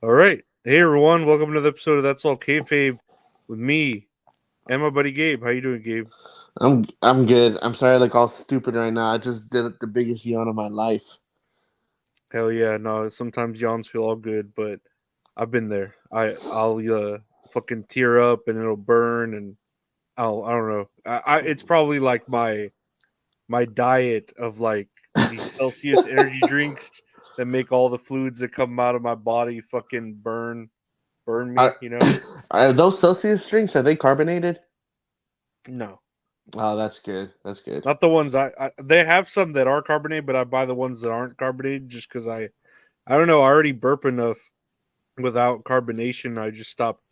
All right. Hey everyone, welcome to another episode of That's All Kayfabe with me and my buddy Gabe. How you doing, Gabe? I'm good. I'm sorry, like all stupid right now. I just did the biggest yawn of my life. Hell yeah, no, sometimes yawns feel all good, but I've been there. I'll fucking tear up and it'll burn and I don't know. It's probably like my diet of like these Celsius energy drinks that make all the fluids that come out of my body fucking burn me, Are, you know? are those Celsius drinks? Are they carbonated? No. Oh, that's good. That's good. Not the ones they have some that are carbonated, but I buy the ones that aren't carbonated just because I don't know. I already burp enough without carbonation. I just stopped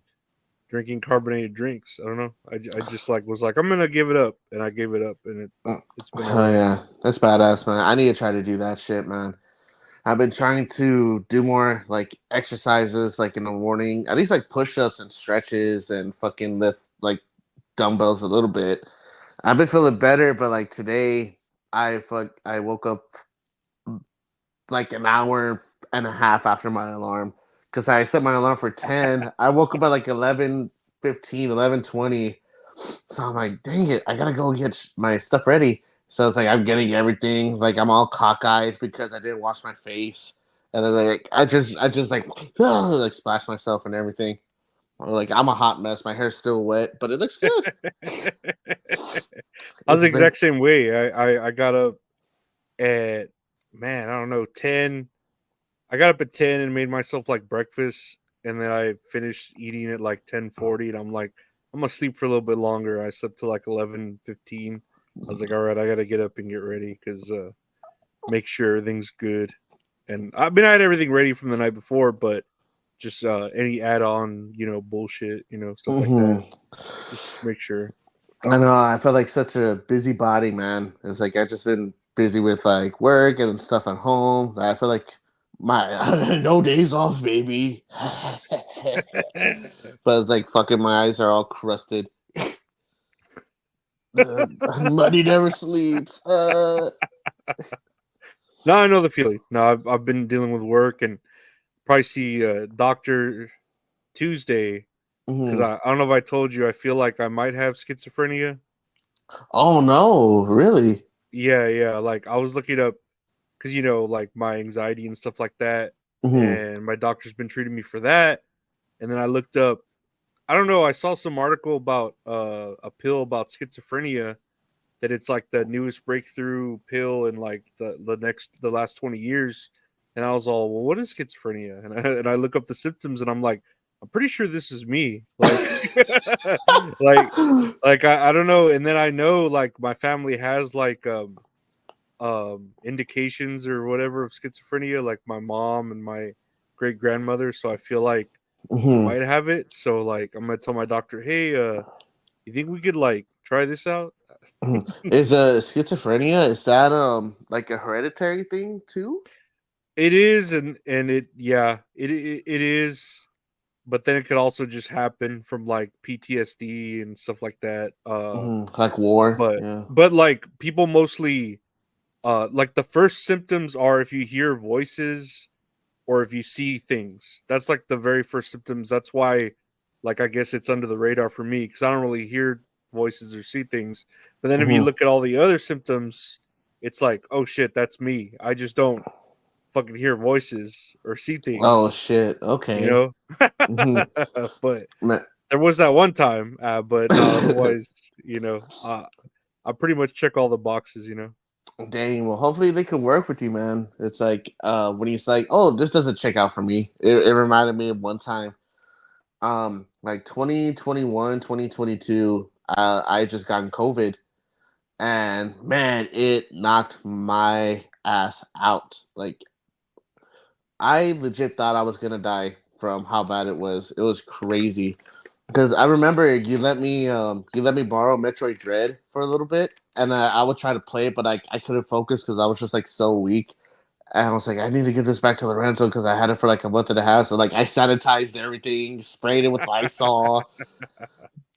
drinking carbonated drinks. I don't know. I just like was like I'm gonna give it up, and I gave it up, and it's been Oh alright. yeah, that's badass, man. I need to try to do that shit, man. I've been trying to do more like exercises, like in the morning, at least like push-ups and stretches, and fucking lift like dumbbells a little bit. I've been feeling better, but like today, I woke up like an hour and a half after my alarm because I set my alarm for 10. I woke up at like 11:15, 11:20. So I'm like, dang it, I gotta go get my stuff ready. So it's like I'm getting everything, like I'm all cockeyed because I didn't wash my face. And then like I just like like splash myself and everything. Like I'm a hot mess. My hair's still wet, but it looks good. I was It's the been exact same way. I got up at man, I don't know 10. I got up at 10 and made myself like breakfast, and then I finished eating at like 10:40, and I'm like, I'm gonna sleep for a little bit longer. I slept till like 11:15. I was like, all right, I gotta get up and get ready because make sure everything's good. And I had everything ready from the night before, but just any add-on, bullshit, stuff like that. hmm Just make sure. I know. I felt like such a busy body, man. It's like I just been busy with like work and stuff at home. I feel like my no days off, baby. But it's like fucking my eyes are all crusted. Money never sleeps. No, I know the feeling. No, I've been dealing with work and probably see Doctor Tuesday because Mhm. I don't know if I told you. I feel like I might have schizophrenia. Oh no, really? Yeah. Like I was looking up because like my anxiety and stuff like that, hmm and my doctor's been treating me for that. And then I looked up. I don't know. I saw some article about a pill about schizophrenia that it's like the newest breakthrough pill in like the last 20 years. And I was all, well, what is schizophrenia? And I look up the symptoms, and I'm like, I'm pretty sure this is me. Like, like, I don't know. And then I know like my family has like indications or whatever of schizophrenia, like my mom and my great grandmother. So I feel like I hmm might have it. So like I'm gonna tell my doctor, hey, you think we could like try this out? Is schizophrenia, is that like a hereditary thing too? It is, and it yeah, it is, but then it could also just happen from like PTSD and stuff like that. Like war, But yeah. like people mostly like the first symptoms are if you hear voices or if you see things. That's like the very first symptoms. That's why like I guess it's under the radar for me because I don't really hear voices or see things. But then if you hmm look at all the other symptoms, it's like, oh shit, that's me. I just don't fucking hear voices or see Oh things, shit. you Okay. know. hmm But there was that one time, but no, otherwise, I pretty much check all the boxes. Dang. Well, hopefully they could work with you, man. It's like when he's like, "Oh, this doesn't check out for me." It reminded me of one time, like 2021, 2022. I just gotten COVID, and man, it knocked my ass out. Like I legit thought I was gonna die from how bad it was. It was crazy. Because I remember you let me borrow Metroid Dread for a little bit, and I would try to play it, but I couldn't focus because I was just like so weak. And I was like, I need to get this back to Lorenzo because I had it for like a month and a half. So like I sanitized everything, sprayed it with Lysol.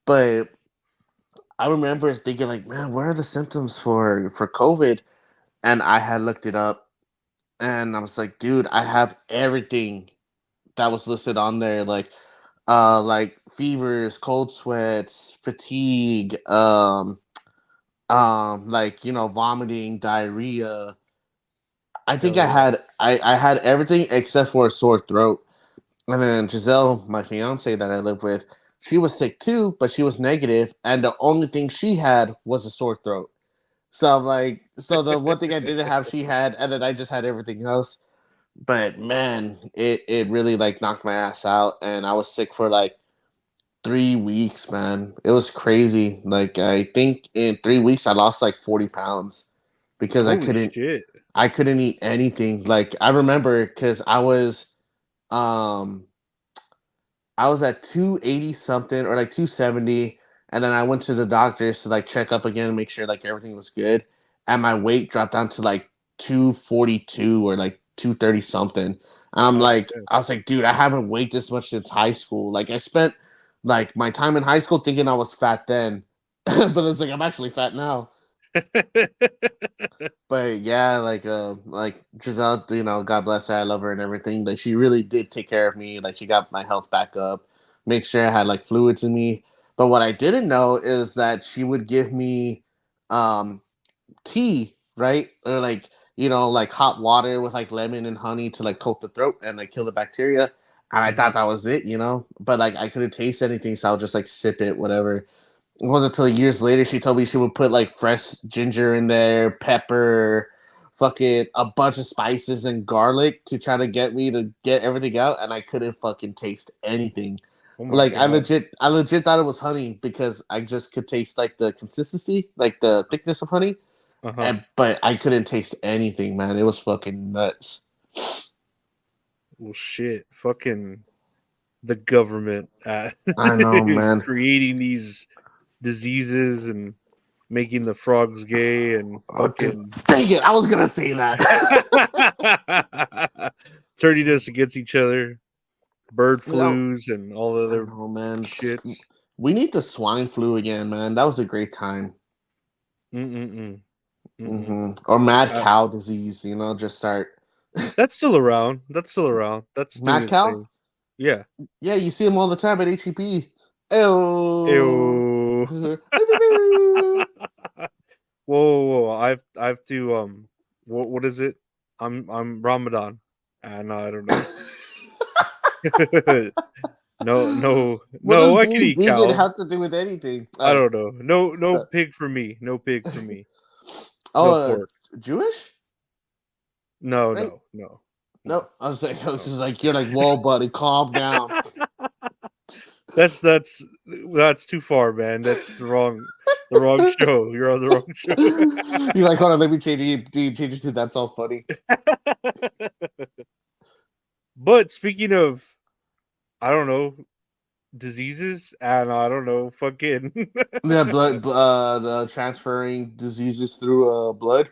But I remember thinking like, man, what are the symptoms for COVID? And I had looked it up, and I was like, dude, I have everything that was listed on there, like fevers, cold sweats, fatigue, like vomiting, diarrhea. I think Hell yeah. I had everything except for a sore throat. And then Giselle, my fiance that I live with, she was sick too, but she was negative, and the only thing she had was a sore throat. So I'm like, so the one thing I didn't have, she had, and then I just had everything else. But man, it really like knocked my ass out, and I was sick for like 3 weeks, man. It was crazy. Like I think in 3 weeks I lost like 40 pounds because Holy shit. I couldn't eat anything. Like I remember because um I was at 280 something or like 270, and then I went to the doctors to like check up again and make sure like everything was good. And my weight dropped down to like 242 or like 230 something. And Oh shit. I was like, dude, I haven't weighed this much since high school. Like I spent like my time in high school thinking I was fat then, but it's like I'm actually fat now. But yeah, like Giselle, God bless her, I love her and everything. Like she really did take care of me. Like she got my health back up, make sure I had like fluids in me. But what I didn't know is that she would give me um tea, right? Or like, like hot water with like lemon and honey to like coat the throat and like kill the bacteria. And I thought that was it. But like I couldn't taste anything, so I'll just like sip it, whatever. It wasn't until years later she told me she would put like fresh ginger in there, pepper, fucking a bunch of spices and garlic to try to get me to get everything out, and I couldn't fucking taste anything. Oh my Like god. I legit thought it was honey because I just could taste like the consistency, like the thickness of honey, Uh-huh. but I couldn't taste anything, man. It was fucking nuts. Well shit. Fucking the government I know, man. creating these diseases and making the frogs gay and Oh, dude, fucking dang it! I was gonna say that. turning us against each other, bird No, flus and all the I other know, man. shits. We need the swine flu again, man. That was a great time. Mm-mm-mm. Mm-mm. Or mad Uh, cow disease. Just start that's still around. That's still around. That's doing mad its cow. thing. Yeah. Yeah, you see them all the time at HEP. Ew. Ew. whoa, whoa, whoa. I've to what is it? I'm Ramadan. No, I don't know. What does no. I can being eat vegan cow. have to do with anything? I don't know. No pig for me. No pig for me. Oh, No pork. Jewish? No, Right? no, no, No, no. I was No. just like, you're like, whoa, buddy, calm down. That's too far, man. That's the wrong show. You're on the wrong show. You're like, hold on, let me change it. Change it to that's all funny. But speaking of, I don't know, diseases, and I don't know, fucking. Yeah, the transferring diseases through blood.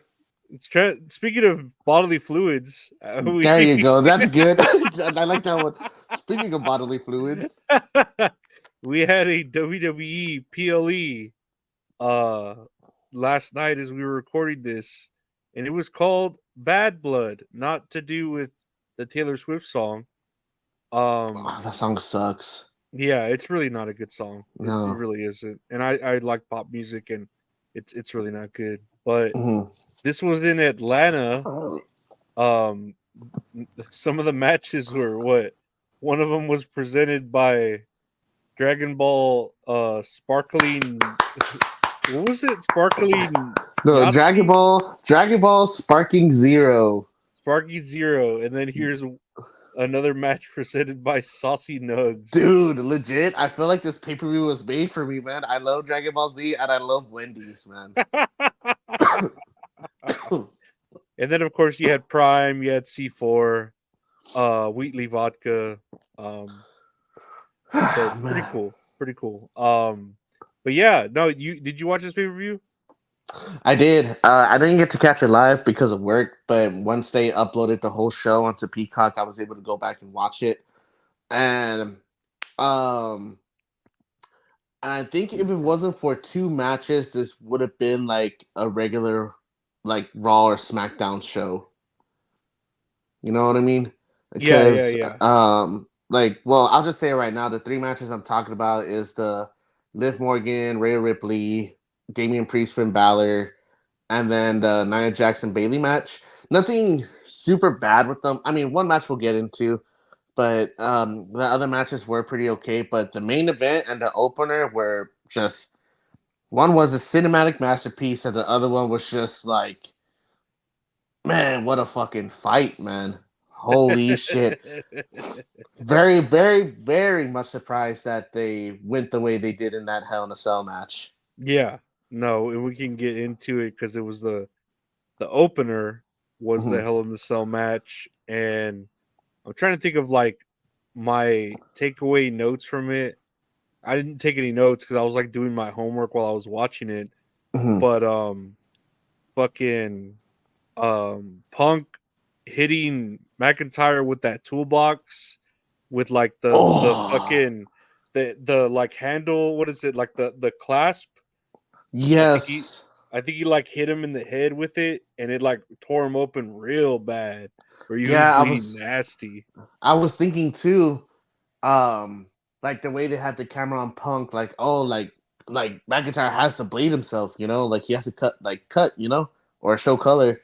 Speaking of bodily fluids, There you go. That's good. I like that one. Speaking of bodily fluids, we had a WWE PLE last night as we were recording this, and it was called Bad Blood, not to do with the Taylor Swift song. that song sucks. Yeah, it's really not a good song. It No. really isn't. And I like pop music, and it's really not good. But this was in Atlanta. Um, some of the matches were what? One of them was presented by Dragon Ball Sparkling. What was it? Sparkling No, Yahtzee? Dragon Ball Sparking Zero. Sparky Zero. And then here's another match presented by Saucy Nugs. Dude, legit, I feel like this pay-per-view was made for me, man. I love Dragon Ball Z and I love Wendy's, man. And then of course you had Prime, you had C4, Wheatley Vodka. So pretty cool. But yeah, no, did you watch this pay-per-view? I did. I didn't get to catch it live because of work, but once they uploaded the whole show onto Peacock, I was able to go back and watch it. And I think if it wasn't for two matches, this would have been like a regular like Raw or SmackDown show. You know what I mean? Because Yeah. well, I'll just say it right now. The 3 matches I'm talking about is the Liv Morgan, Rhea Ripley, Damian Priest, Finn Balor, and then the Nia Jackson Bailey match. Nothing super bad with them. I mean, one match we'll get into, but the other matches were pretty okay. But the main event and the opener were just, one was a cinematic masterpiece, and the other one was just like, man, what a fucking fight, man. Holy shit. Very, very, very much surprised that they went the way they did in that Hell in a Cell match. Yeah, no, and we can get into it because it was the opener was the Hell in the Cell match, and I'm trying to think of like my takeaway notes from it. I didn't take any notes because I was like doing my homework while I was watching it. But fucking Punk hitting McIntyre with that toolbox with like the fucking the like handle, what is it, like the clasp? Yes. I think he like hit him in the head with it, and it like tore him open real bad. Where he was bleeding nasty. I was thinking too, like the way they had the camera on Punk, like McIntyre has to bleed himself, you know, like he has to cut, you know, or show color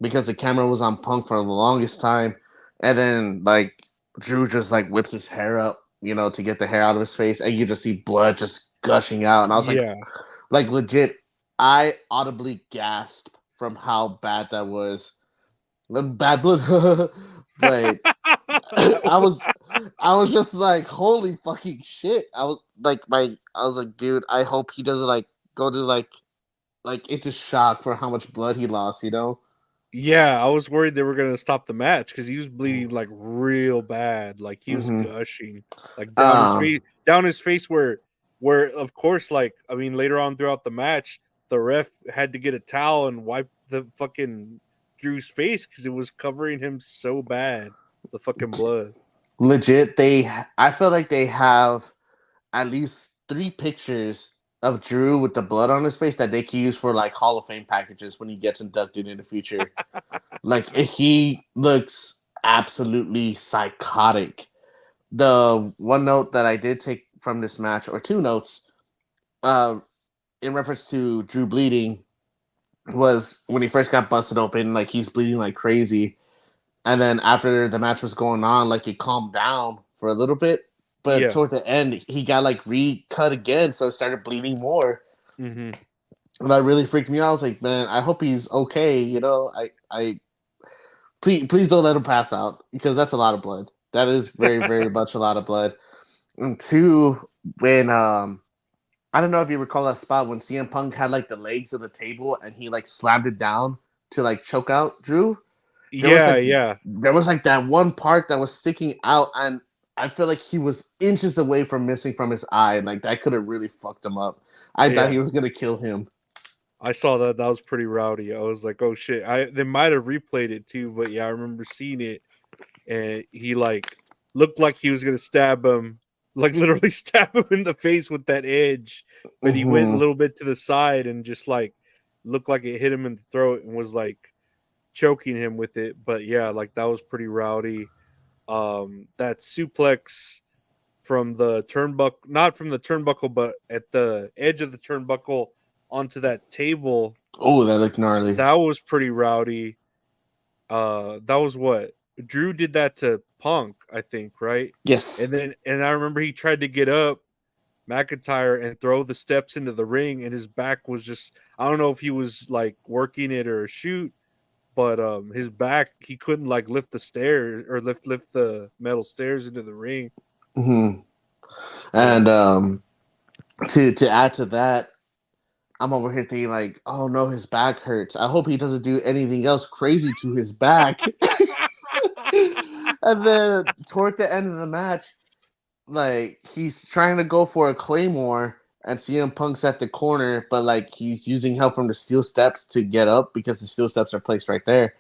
because the camera was on Punk for the longest time, and then like Drew just like whips his hair up, you know, to get the hair out of his face, and you just see blood just gushing out, and I was like legit, I audibly gasped from how bad that was. Bad blood, but I was just like, holy fucking shit. I was like, dude, I hope he doesn't like go to like into shock for how much blood he lost, you know? Yeah, I was worried they were gonna stop the match because he was bleeding like real bad, like he was gushing, like down his face where of course, like I mean later on throughout the match, the ref had to get a towel and wipe the fucking Drew's face because it was covering him so bad, the fucking blood. Legit, I feel like they have at least 3 pictures of Drew with the blood on his face that they can use for like Hall of Fame packages when he gets inducted in the future. Like he looks absolutely psychotic. The one note that I did take from this match, or 2 notes, in reference to Drew bleeding, was when he first got busted open, like he's bleeding like crazy. And then after the match was going on, like it calmed down for a little bit. But toward the end, he got like recut again, so it started bleeding more. And that really freaked me out. I was like, man, I hope he's okay. You know, I please don't let him pass out because that's a lot of blood. That is very, very much a lot of blood. And 2, when I don't know if you recall that spot when CM Punk had like the legs of the table and he like slammed it down to like choke out Drew. There was like that one part that was sticking out, and I feel like he was inches away from missing from his eye, and like that could have really fucked him up. I thought he was gonna kill him. I saw that. That was pretty rowdy. I was like, oh shit. They might have replayed it too, but yeah, I remember seeing it, and he like looked like he was gonna stab him, like literally stab him in the face with that edge, but he went a little bit to the side and just like looked like it hit him in the throat and was like choking him with it. But yeah, like that was pretty rowdy. That suplex from the turnbuckle, not from the turnbuckle, but at the edge of the turnbuckle onto that table. Oh, that looked gnarly. That was pretty rowdy. That was what Drew did that to Punk, I think, right? Yes. And I remember he tried to get up McIntyre and throw the steps into the ring, and his back was just, I don't know if he was like working it or a shoot, but his back, he couldn't like lift the stairs or lift the metal stairs into the ring. And to add to that, I'm over here thinking like, oh no, his back hurts. I hope he doesn't do anything else crazy to his back. And then toward the end of the match, like he's trying to go for a Claymore, and CM Punk's at the corner, but like he's using help from the steel steps to get up because the steel steps are placed right there.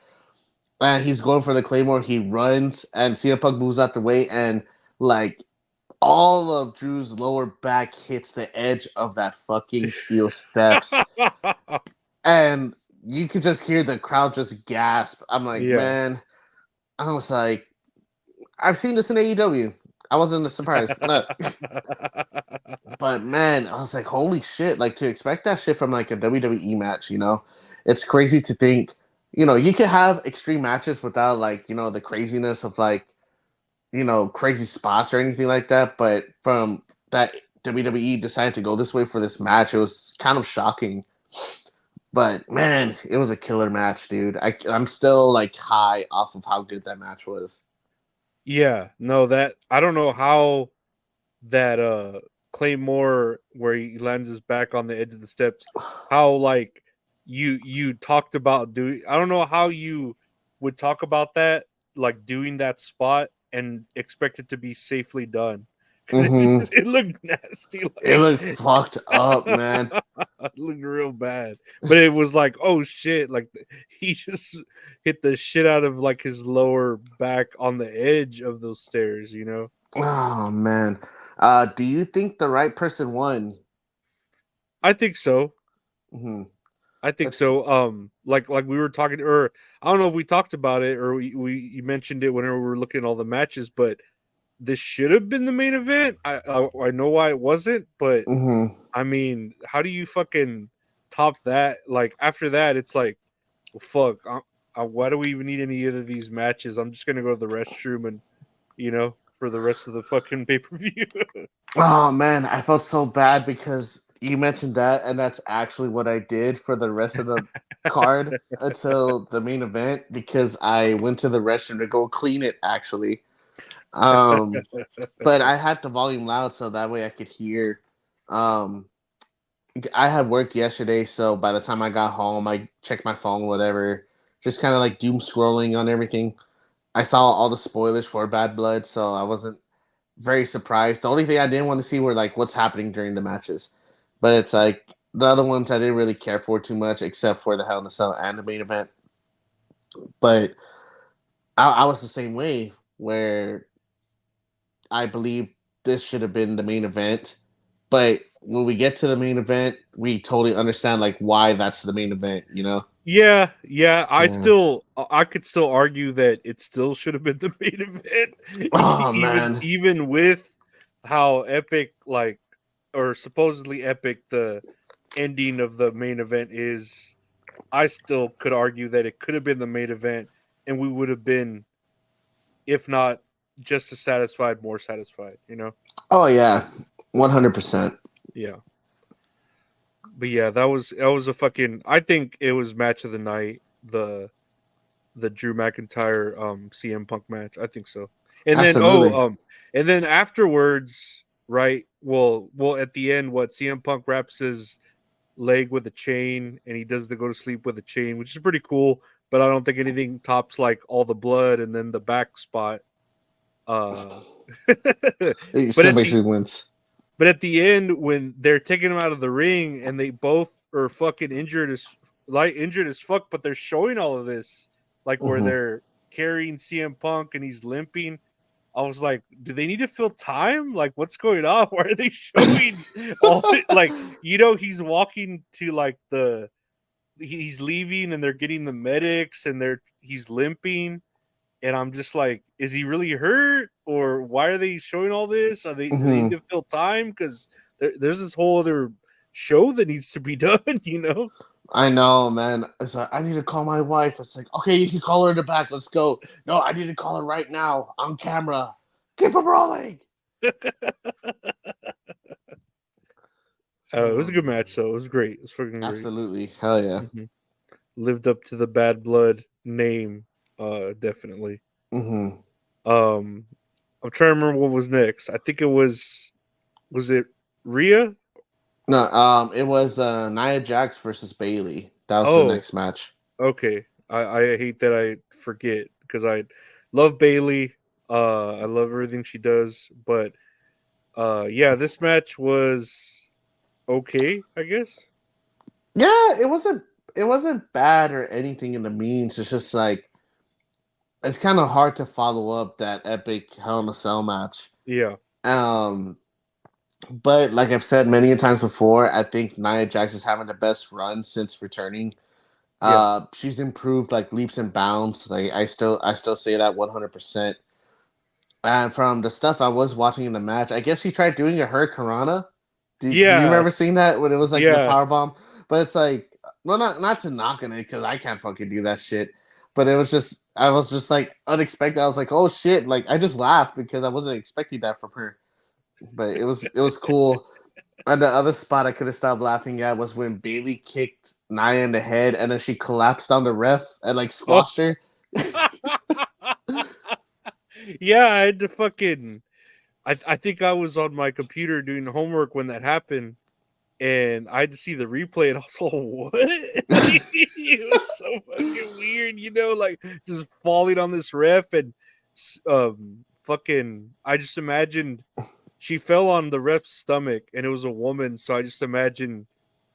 And he's going for the Claymore. He runs, and CM Punk moves out the way, and like all of Drew's lower back hits the edge of that fucking steel steps. And you could just hear the crowd just gasp. I'm like, man, I was like, I've seen this in AEW. I wasn't surprised. But man, I was like, holy shit! Like to expect that shit from like a WWE match, it's crazy to think. You can have extreme matches without like the craziness of like crazy spots or anything like that. But from that WWE decided to go this way for this match, it was kind of shocking. But man, it was a killer match, dude. I'm still like high off of how good that match was. Yeah, no, that I don't know how that Claymore where he lands his back on the edge of the steps, how like you talked about doing. I don't know how you would talk about that, like doing that spot and expect it to be safely done. Mm-hmm. It looked nasty. It looked fucked up, man. It looked real bad, but it was like, oh shit! Like he just hit the shit out of like his lower back on the edge of those stairs. Oh man. Do you think the right person won? I think so. Mm-hmm. I think so. Like we were talking, or I don't know if we talked about it, or you mentioned it whenever we were looking at all the matches, but this should have been the main event. I know why it wasn't, but Mm-hmm. I mean, how do you fucking top that? Like after that, it's like, well, fuck. Why do we even need any of these matches? I'm just gonna go to the restroom and for the rest of the fucking pay per view. Oh man, I felt so bad because you mentioned that, and that's actually what I did for the rest of the card until the main event because I went to the restroom to go clean it actually. Um, but I had the volume loud so that way I could hear. Um, I had worked yesterday, so by the time I got home, I checked my phone, whatever, just kind of like doom scrolling on everything. I saw all the spoilers for Bad Blood, so I wasn't very surprised. The only thing I didn't want to see were like what's happening during the matches, but it's like the other ones I didn't really care for too much, except for the Hell in a Cell and the main event. But I was the same way, where I believe this should have been the main event. But when we get to the main event, we totally understand like why that's the main event. Yeah. Yeah. I could still argue that it still should have been the main event, Oh even man. even with how epic, like, or supposedly epic the ending of the main event is. I still could argue that it could have been the main event, and we would have been, if not just as satisfied, more satisfied. Oh yeah. 100%. Yeah. But yeah, that was a fucking. I think it was match of the night. The Drew McIntyre CM Punk match. I think so. And then Absolutely. and then afterwards, right? Well at the end, what CM Punk wraps his leg with a chain and he does the go to sleep with a chain, which is pretty cool. But I don't think anything tops like all the blood and then the back spot. Uh, It but still at makes the me wince. but at the end, when they're taking him out of the ring and they both are fucking injured as fuck, but they're showing all of this, like where Mm-hmm. they're carrying CM Punk and he's limping. I was like, do they need to fill time? Like, what's going on? Why are they showing all it? Like, he's walking to like he's leaving and they're getting the medics and he's limping. And I'm just like, is he really hurt, or why are they showing all this? Do they need Mm-hmm. to fill time? Because there's this whole other show that needs to be done. I know, man. It's like I need to call my wife. It's like, okay, you can call her in the back. Let's go. No, I need to call her right now on camera. Keep it rolling. It was Oh a good man, match, though. It was great. It was fucking great. absolutely, hell yeah. Mhm. Lived up to the Bad Blood name, definitely. Mm-hmm. Um, I'm trying to remember what was next. I think it was it Rhea? No, it was Nia Jax versus Bailey. That was the Oh, next match. okay. I hate that I forget because I love Bailey. I love everything she does, but yeah, this match was okay, I guess. Yeah, it wasn't bad or anything in the means. It's just like it's kind of hard to follow up that epic Hell in a Cell match. Yeah, Um, but like I've said many times before, I think Nia Jax is having the best run since returning. yeah, She's improved like leaps and bounds. Like I still say that 100%. And from the stuff I was watching in the match, I guess she tried doing a Hurricanrana. Do you Yeah, remember seeing that when it was like the yeah. power bomb? But it's like, well, not to knock on it because I can't fucking do that shit. But it was just, I was just like unexpected. I was like, oh shit! Like I just laughed because I wasn't expecting that from her. But it was cool. And the other spot I could have stopped laughing at was when Bailey kicked Nia in the head and then she collapsed on the ref and like Oh. squashed her. Yeah, I had to fucking. I think I was on my computer doing homework when that happened, and I had to see the replay, and I was like, "What?" It was so fucking weird, like just falling on this ref and fucking. I just imagined she fell on the ref's stomach, and it was a woman, so I just imagined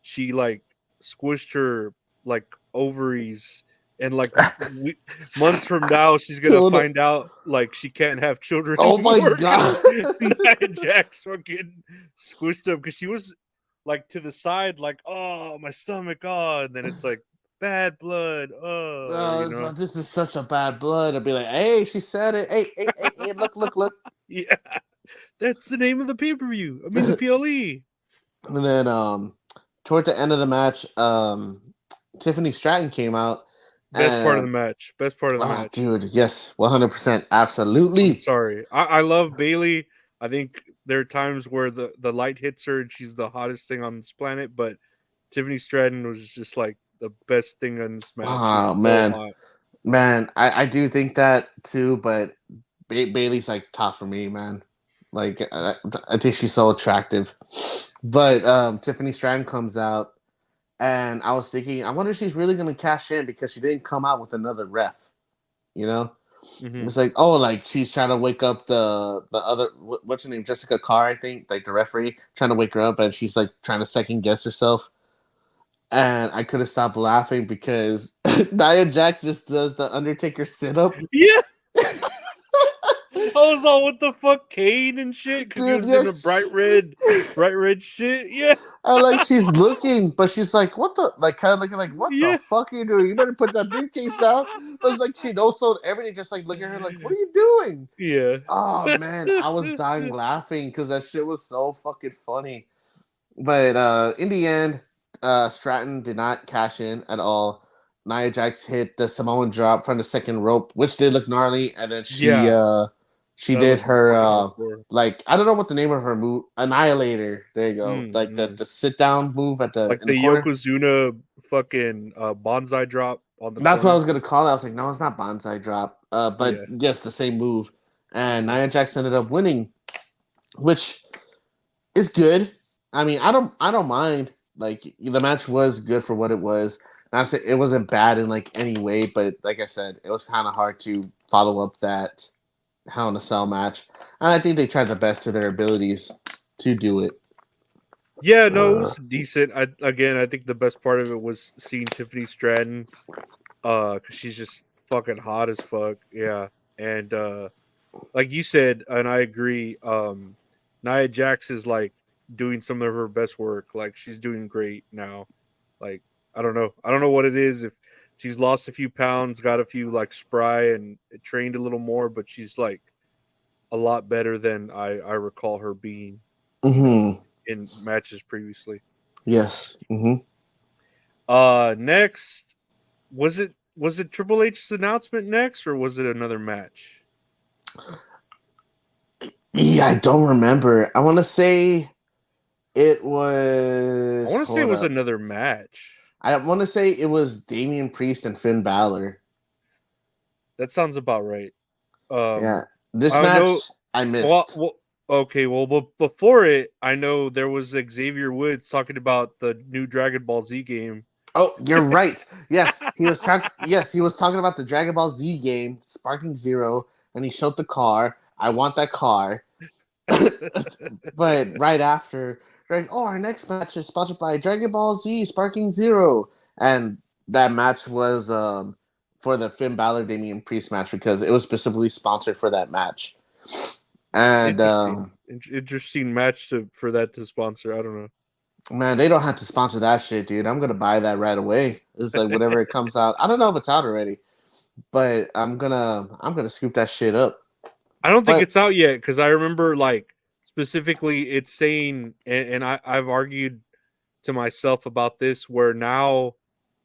she like squished her like ovaries. And like months from now, she's gonna find out like she can't have children Oh anymore. my god! Nia Jax fucking squished up because she was like to the side, like, oh, my stomach, oh, and then it's like bad blood, So this is such a bad blood. I'd be like, hey, she said it. Hey, look. Yeah, that's the name of the pay-per-view. I mean the PLE. And then toward the end of the match, Tiffany Stratton came out. Best part of the match. Dude, yes, 100%, absolutely. I'm sorry, I love Bailey. I think there are times where the light hits her and she's the hottest thing on this planet, but Tiffany Stratton was just like the best thing on this match. Oh man, I do think that too, but Bailey's like top for me, man. Like I think she's so attractive. But Tiffany Stratton comes out, and I was thinking, I wonder if she's really gonna cash in because she didn't come out with another ref. You know, It's like, oh, like she's trying to wake up the other, what's her name, Jessica Carr, I think, like the referee, trying to wake her up, and she's like trying to second guess herself. And I couldn't stop laughing because Nia Jax just does the Undertaker sit up. Yeah. I was all, what the fuck, Kane and shit? Because he was in a bright red shit. Yeah. And like she's looking, but she's like, what the, like kind of looking like, what the fuck are you doing? You better put that briefcase down. But it's like she also everything just like looking at her like, what are you doing? Yeah. Oh man, I was dying laughing because that shit was so fucking funny. But in the end, Stratton did not cash in at all. Nia Jax hit the Samoan drop from the second rope, which did look gnarly, and then she did her like, I don't know what the name of her move, Annihilator. There you go. Like the sit down move at the like the Yokozuna fucking bonsai drop on the That's corner. what I was gonna call it. I was like, no, it's not bonsai drop. But yes, the same move. And Nia Jax ended up winning, which is good. I mean, I don't mind. Like the match was good for what it was. Not say it wasn't bad in like any way, but like I said, it was kind of hard to follow up that Hell in a Cell match. And I think they tried the best to their abilities to do it. Yeah, no, it was decent. I think the best part of it was seeing Tiffany Stratton, because she's just fucking hot as fuck. Yeah, and like you said, and I agree. Nia Jax is like doing some of her best work. Like she's doing great now. Like I don't know what it is. If she's lost a few pounds, got a few like spry, and trained a little more, but she's like a lot better than I recall her being in matches previously. Yes. Next, was it Triple H's announcement next, or was it another match? Yeah, I don't remember. I want to say it was. I want to say it was another match. I want to say it was Damian Priest and Finn Balor. That sounds about right. Yeah, this match I missed. Well, before it, I know there was Xavier Woods talking about the new Dragon Ball Z game. Oh, you're right. Yes, he was talking. Yes, he was talking about the Dragon Ball Z game, Sparking Zero, and he showed the car. I want that car. But right after, like, oh, our next match is sponsored by Dragon Ball Z, Sparking Zero, and that match was for the Finn Balor Damian Priest match because it was specifically sponsored for that match. And interesting match for that to sponsor. I don't know. Man, they don't have to sponsor that shit, dude. I'm gonna buy that right away. It's like whenever it comes out. I don't know if it's out already, but I'm gonna scoop that shit up. I don't think But it's out yet because I remember like specifically it's saying, and I've argued to myself about this, where now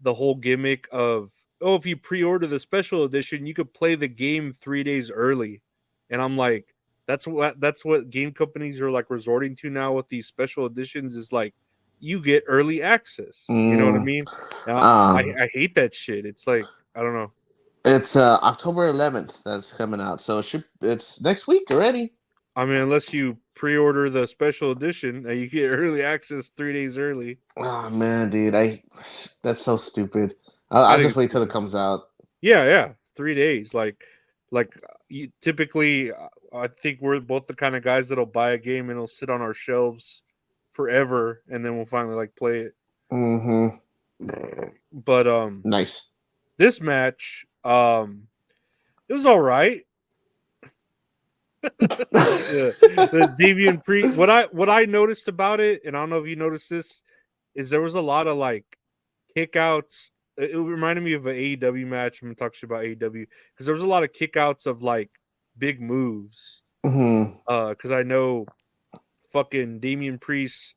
the whole gimmick of, oh, if you pre-order the special edition, you could play the game 3 days early, and I'm like, that's what game companies are like resorting to now with these special editions, is like you get early access. You know what I mean? And um, I hate that shit. It's like, I don't know. it's October 11th that's coming out, so it's next week already. I mean, unless you pre-order the special edition, you get early access 3 days early. Oh man, dude, that's so stupid. I I'll think just it's wait till it stupid. comes out. Yeah, 3 days. Like you, typically, I think we're both the kind of guys that'll buy a game and it'll sit on our shelves forever, and then we'll finally like play it. Mm-hmm. But Nice. this match, it was all right. The Deviant Pre. What I noticed about it, and I don't know if you noticed this, is there was a lot of like kickouts. It reminded me of an AEW match. I'm gonna talk shit about AEW because there was a lot of kickouts of like big moves. Mm-hmm. Because I know fucking Damian Priest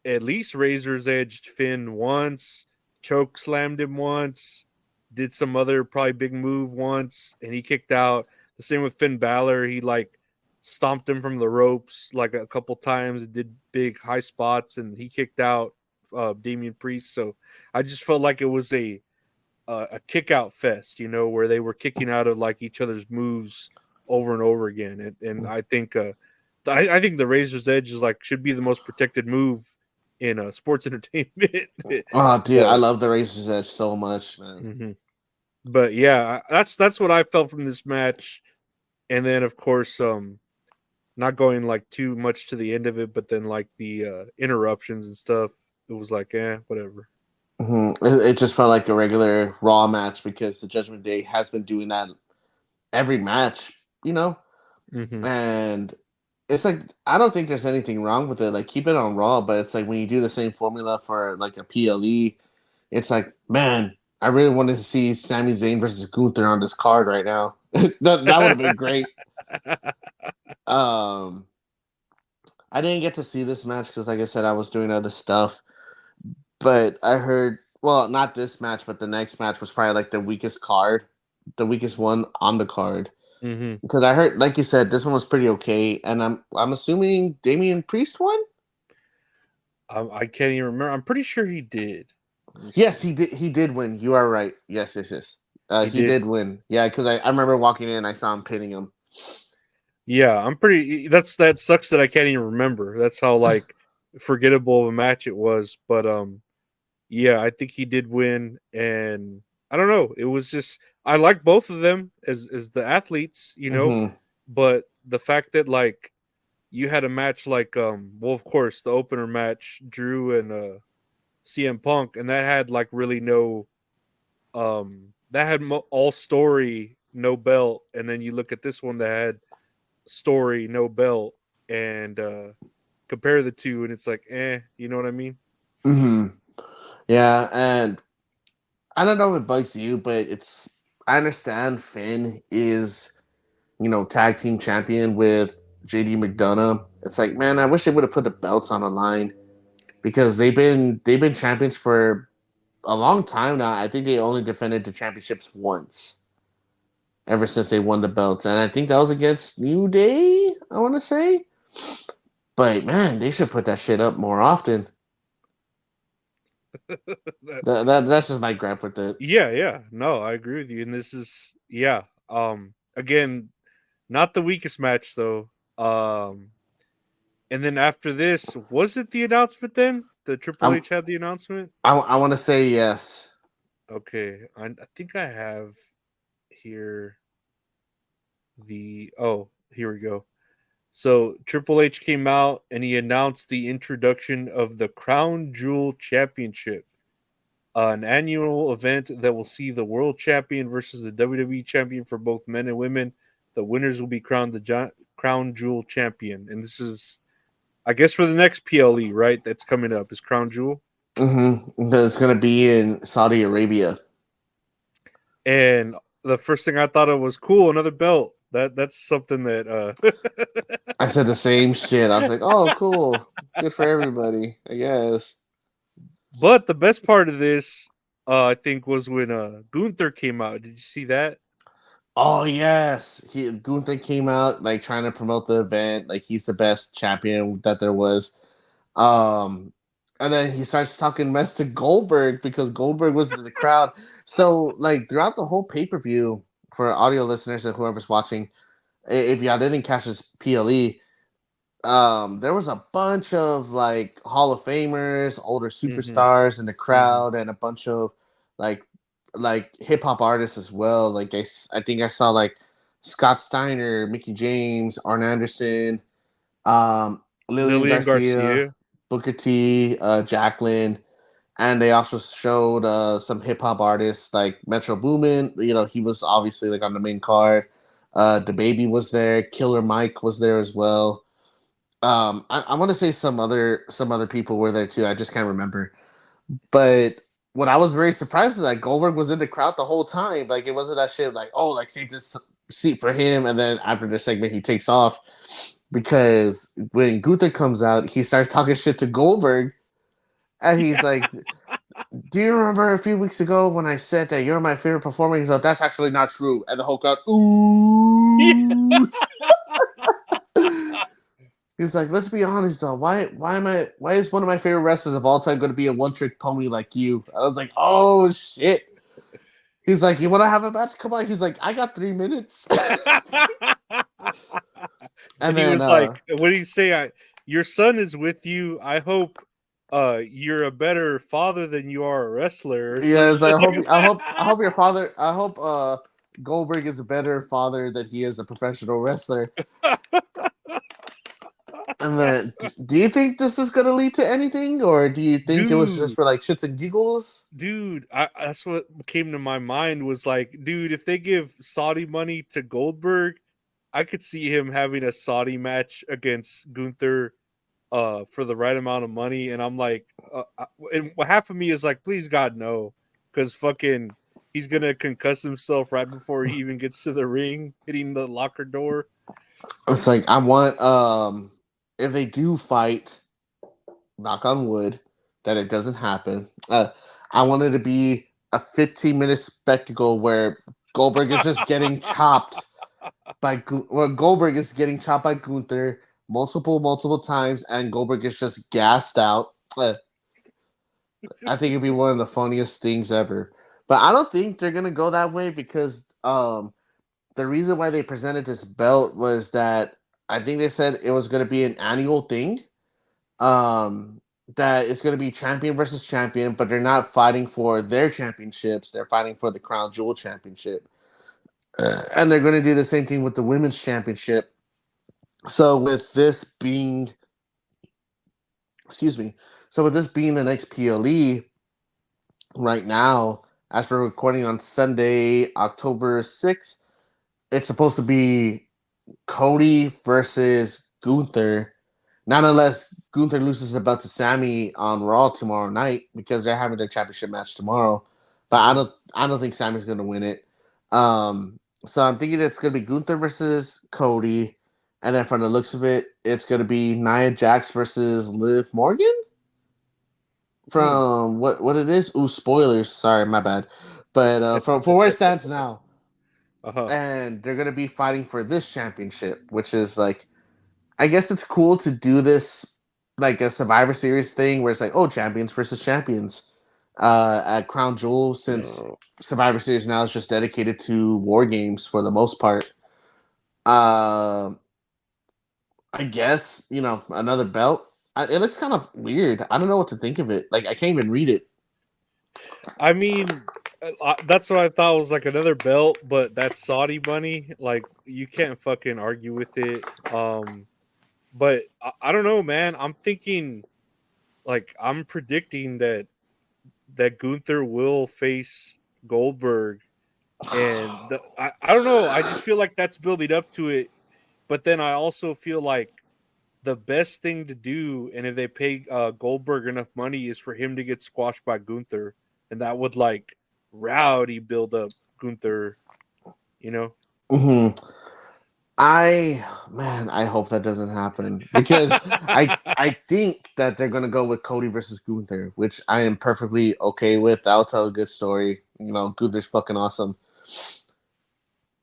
at least Razor's edged Finn once, choke slammed him once, did some other probably big move once, and he kicked out. The same with Finn Balor. He like stomped him from the ropes like a couple times, did big high spots, and he kicked out Damian Priest. So I just felt like it was a kick out fest, you know, where they were kicking out of like each other's moves over and over again. And I think I think the Razor's Edge is like should be the most protected move in sports entertainment. Oh, dude, I but love the Razor's Edge so much, man. mhm. But yeah, that's what I felt from this match. And then of course, not going like too much to the end of it, but then like the interruptions and stuff, it was like, whatever. It just felt like a regular Raw match because the Judgment Day has been doing that every match, you know? Hmm. And it's like, I don't think there's anything wrong with it. Like, keep it on Raw, but it's like when you do the same formula for like a PLE, it's like, man, I really wanted to see Sami Zayn versus Gunther on this card right now. That would have been great. Um, I didn't get to see this match because, like I said, I was doing other stuff. But I heard, well, not this match, but the next match was probably like the weakest card, the weakest one on the card. Hmm. Because I heard, like you said, this one was pretty okay, and I'm assuming Damian Priest won. I can't even remember. I'm pretty sure he did. Let me Yes, see. he did win. You are right. Yes. He He did. did win. Yeah, because I remember walking in, I saw him pinning him. Yeah, I'm pretty. That sucks that I can't even remember. That's how like forgettable of a match it was. But yeah, I think he did win, and I don't know. It was just I like both of them as the athletes, you know. Hmm. But the fact that like you had a match like well, of course, the opener match, Drew and CM Punk, and that had like really no that had all story, no belt, and then you look at this one that had story, no belt, and compare the two, and it's like, you know what I mean? Hmm. Yeah, and I don't know if it bugs you, but I understand Finn is, tag team champion with JD McDonough. It's like, man, I wish they would have put the belts on the line because they've been champions for a long time now. I think they only defended the championships once ever since they won the belts, and I think that was against New Day. I want to say, but man, they should put that shit up more often. That- That's just my gripe with it. yeah, no, I agree with you, and this is again, not the weakest match though. And then after this, was it the announcement? Then the Triple I'm, H had the announcement. I want to say yes. Okay, I think I have here here we go. So Triple H came out and he announced the introduction of the Crown Jewel Championship, an annual event that will see the world champion versus the WWE champion for both men and women. The winners will be crowned the Crown Jewel champion, and this is, I guess, for the next PLE, right? That's coming up is Crown Jewel, It's gonna be in Saudi Arabia. and the first thing I thought of was cool, another belt. That's something that I said the same shit. I was like, oh, cool. Good for everybody, I guess. But the best part of this, I think, was when Gunther came out. Did you see that? Oh yes, Gunther came out like trying to promote the event, like he's the best champion that there was. Um, and then he starts talking mess to Goldberg because Goldberg was in the crowd. So like throughout the whole pay per view, for audio listeners and whoever's watching, if y'all didn't catch this PLE, there was a bunch of like Hall of Famers, older Mm-hmm. superstars in the Mm-hmm. crowd, and a bunch of like hip hop artists as well. Like I think I saw like Scott Steiner, Mickey James, Arn Anderson, Lillian Lillian Garcia, Garcia. Booker T, Jacqueline, and they also showed some hip hop artists like Metro Boomin. You know, he was obviously like on the main card. The Baby was there. Killer Mike was there as well. I want to say some other people were there too. I just can't remember. But what I was very surprised is that Goldberg was in the crowd the whole time. Like it wasn't that shit like, oh, like save this seat for him, and then after the segment he takes off. Because when Gunther comes out, he starts talking shit to Goldberg, and he's like, "Do you remember a few weeks ago when I said that you're my favorite performer?" He's like, "That's actually not true," and the whole crowd, ooh. He's like, let's be honest though. Why is one of my favorite wrestlers of all time going to be a one trick pony like you? I was like, oh shit. He's like, you want to have a match? Come on. He's like, I got 3 minutes. And he then was like, "What did he say? Your son is with you. I hope you're a better father than you are a wrestler." Or some yes, shit like I hope your father. I hope Goldberg is a better father than he is a professional wrestler. And then, do you think this is going to lead to anything, or do you think it was just dude, for like shits and giggles? dude. That's what came to my mind was like, dude, if they give Saudi money to Goldberg, I could see him having a Saudi match against Gunther for the right amount of money. And I'm like, and half of me is like, please God, no. Because fucking he's going to concuss himself right before he even gets to the ring, hitting the locker door. It's like I want if they do fight, knock on wood, that it doesn't happen. I want it to be a 15-minute spectacle where Goldberg is just getting chopped Goldberg is getting chopped by Gunther multiple times, and Goldberg is just gassed out. I think it'd be one of the funniest things ever. But I don't think they're gonna go that way because the reason why they presented this belt was that I think they said it was gonna be an annual thing. That it's gonna be champion versus champion, but they're not fighting for their championships. They're fighting for the Crown Jewel Championship. And they're going to do the same thing with the women's championship. So with this being, excuse me, so with this being the next PLE right now, as we're recording on Sunday, October 6th, it's supposed to be Cody versus Gunther. Not unless Gunther loses the belt to Sammy on Raw tomorrow night because they're having their championship match tomorrow. But I don't think Sammy's going to win it. So I'm thinking it's going to be Gunther versus Cody. And then from the looks of it, it's going to be Nia Jax versus Liv Morgan? From what it is? Ooh, spoilers. Sorry, my bad. But from where it stands now. Uh-huh. And they're going to be fighting for this championship, which is like, I guess it's cool to do this like a Survivor Series thing where it's like, oh, champions versus champions at Crown Jewel, since Survivor Series now is just dedicated to war games for the most part. I guess, another belt. It looks kind of weird. I don't know what to think of it. Like, I can't even read it. I mean, that's what I thought was like another belt, but that's Saudi money. Like, you can't fucking argue with it. But I don't know, man. I'm thinking, like, I'm predicting that Gunther will face Goldberg, and I don't know. I just feel like that's building up to it. But then I also feel like the best thing to do, and if they pay Goldberg enough money, is for him to get squashed by Gunther, and that would like rowdy build up Gunther, you know. Mm-hmm. I hope that doesn't happen because I think that they're gonna go with Cody versus Gunther, which I am perfectly okay with. That'll tell a good story. You know, Gunther's fucking awesome.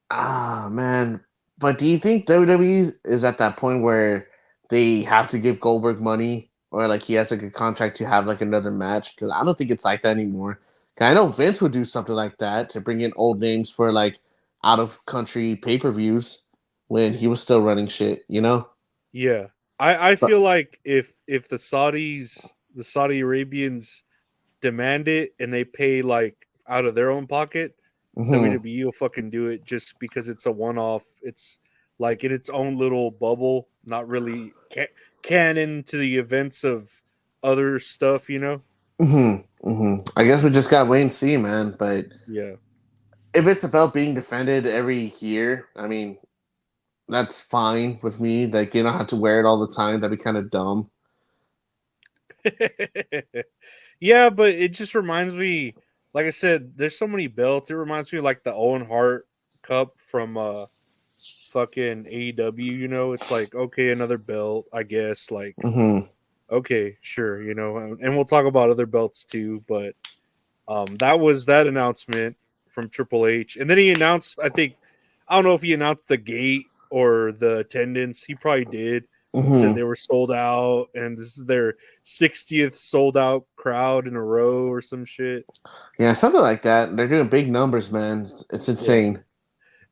Ah, man. But do you think WWE is at that point where they have to give Goldberg money or like he has like a contract to have like another match? Because I don't think it's like that anymore. 'Cause I know Vince would do something like that to bring in old names for like out of country pay per views when he was still running shit, you know? Yeah. I But feel like if the Saudi Arabians demand it and they pay like out of their own pocket, mhm, WWE will fucking do it just because it's a one off. It's like in its own little bubble, not really canon to the events of other stuff, you know? I guess we just got wait and see, man. But Yeah. if it's about being defended every year, I mean, that's fine with me. Like you don't have to wear it all the time. That'd be kind of dumb. Yeah, but it just reminds me, like I said, there's so many belts. It reminds me of like the Owen Hart Cup from fucking AEW, you know? It's like, okay, another belt, I guess. Like, Hmm. okay, sure, you know, and we'll talk about other belts too, but that was that announcement from Triple H. And then he announced, I don't know if he announced the gate or the attendance. He probably did. And said Hmm. they were sold out and this is their 60th sold out crowd in a row or some shit. Yeah, something like that. They're doing big numbers, man. It's Yeah. insane.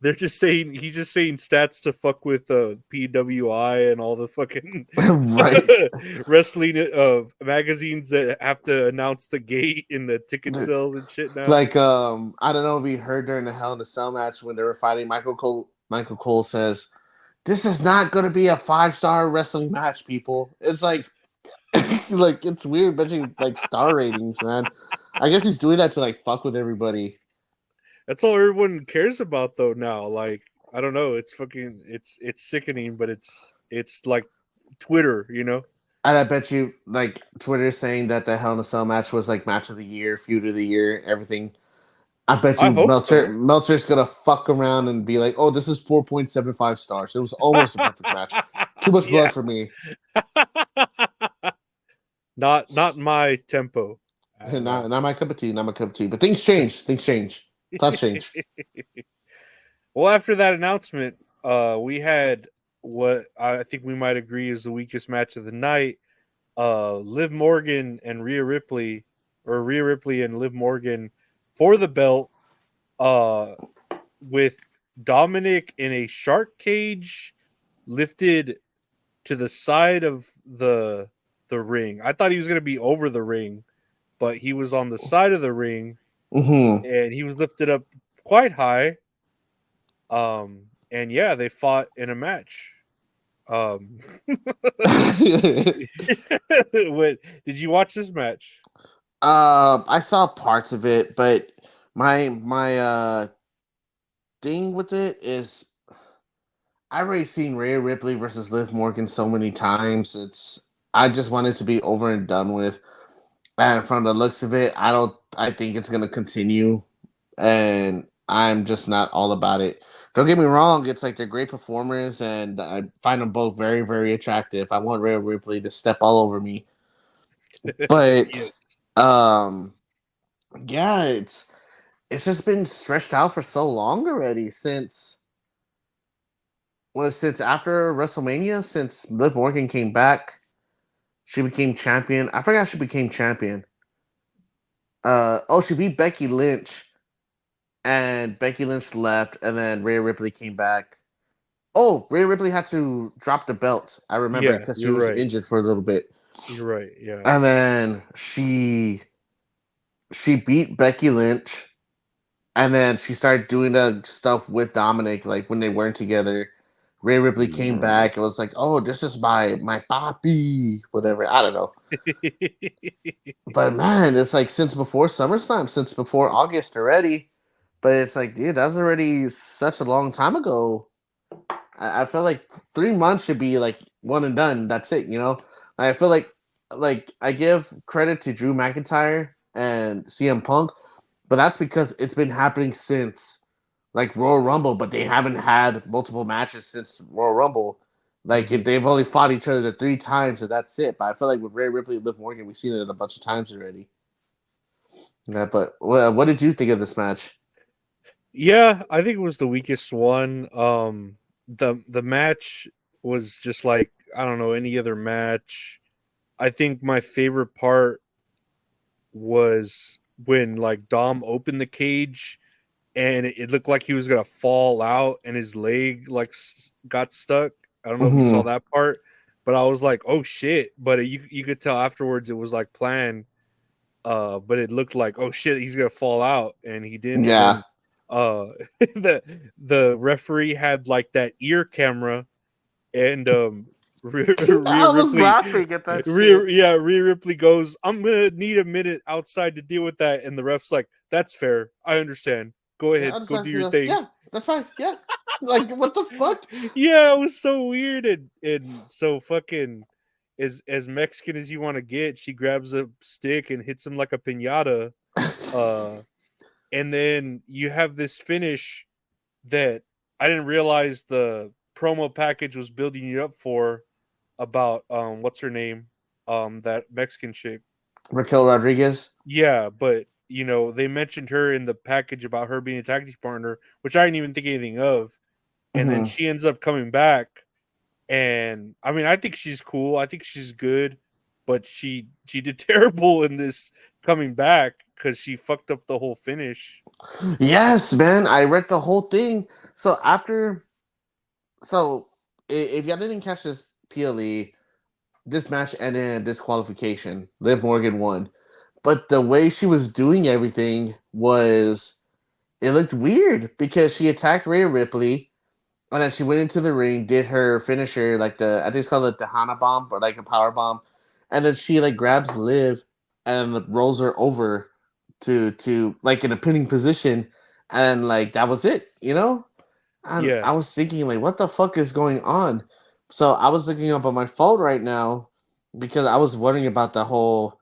They're just saying he's just saying stats to fuck with PWI and all the fucking Right. wrestling magazines that have to announce the gate in the ticket sales and shit now. Like I don't know if you heard during the Hell in a Cell match when they were fighting Michael Cole. Michael Cole says, "This is not going to be a 5-star wrestling match, people." It's like, like it's weird mentioning like star ratings, man. I guess he's doing that to like fuck with everybody. That's all everyone cares about though now. Like I don't know, it's fucking it's sickening, but it's like Twitter, you know. And I bet you like Twitter saying that the Hell in a Cell match was like match of the year, feud of the year, everything. I bet I you hope so. Meltzer's gonna fuck around and be like, "Oh, this is 4.75 stars. It was almost a perfect match. Too much Yeah. blood for me. Not my tempo. No. Not my cup of tea. Not my cup of tea. But things change. Things change. Thoughts change. Well, after that announcement, we had what I think we might agree is the weakest match of the night. Liv Morgan and Rhea Ripley, or Rhea Ripley and Liv Morgan for the belt, uh, with Dominic in a shark cage lifted to the side of the ring. I thought he was going to be over the ring, but he was on the side of the ring Hmm. and he was lifted up quite high. And yeah, they fought in a match. Um, what did you watch this match? I saw parts of it, but my thing with it is I've already seen Rhea Ripley versus Liv Morgan so many times. I just want it to be over and done with. And from the looks of it, I think it's gonna continue, and I'm just not all about it. Don't get me wrong; it's like they're great performers, and I find them both very, very attractive. I want Rhea Ripley to step all over me, Yeah, but um, yeah, it's just been stretched out for so long already since after WrestleMania, since Liv Morgan came back, she became champion. I forgot she became champion. She beat Becky Lynch, and Becky Lynch left, and then Rhea Ripley came back. Oh, Rhea Ripley had to drop the belt. I remember yeah, because she you're was right. injured for a little bit, You're right. Yeah, and then she beat Becky Lynch, and then she started doing the stuff with Dominic, like when they weren't together. Rhea Ripley came back. It was like, oh, this is my papi, whatever. I don't know. But man, it's like since before SummerSlam, since before August already. But it's like, dude, that's already such a long time ago. I feel like 3 months should be like one and done. That's it, you know. I feel like I give credit to Drew McIntyre and CM Punk, but that's because it's been happening since like Royal Rumble, but they haven't had multiple matches since Royal Rumble. Like Mm-hmm. they've only fought each other 3 times, and that's it. But I feel like with Rhea Ripley and Liv Morgan, we've seen it a bunch of times already. Yeah, but what did you think of this match? Yeah, I think it was the weakest one. The match was just like, I don't know, any other match. I think my favorite part was when like Dom opened the cage and it looked like he was gonna fall out and his leg like got stuck. I don't know if you saw Mm-hmm. that part, but I was like, oh shit! But you could tell afterwards it was like planned. But it looked like, oh shit, he's gonna fall out, and he didn't. And Yeah, then the the referee had like that ear camera, and Rhea I was Ripley, laughing at that shit. Rhea Ripley goes, "I'm gonna need a minute outside to deal with that," and the ref's like, "That's fair, I understand. Go Yeah, I ahead, go understand. do He's your like, thing." yeah, that's fine. Yeah, like what the fuck? Yeah, it was so weird and so fucking as Mexican as you want to get. She grabs a stick and hits him like a piñata. Uh, and then you have this finish that I didn't realize the promo package was building you up for about what's her name, that Mexican chick. Raquel Rodriguez. Yeah, but you know they mentioned her in the package about her being a tag team partner, which I didn't even think anything of. And then Mm-hmm. she ends up coming back, and I mean I think she's cool. I think she's good, but she did terrible in this coming back because she fucked up the whole finish. Yes, man. I read the whole thing. So after, so if y'all didn't catch this PLE, this match ended in disqualification. Liv Morgan won, but the way she was doing everything was it looked weird because she attacked Rhea Ripley and then she went into the ring, did her finisher like the I think it's called like the Hana bomb or like a power bomb, and then she like grabs Liv and rolls her over to like in a pinning position, and like that was it, you know. And Yeah, I was thinking like, what the fuck is going on? So I was looking up on my phone right now because I was wondering about that whole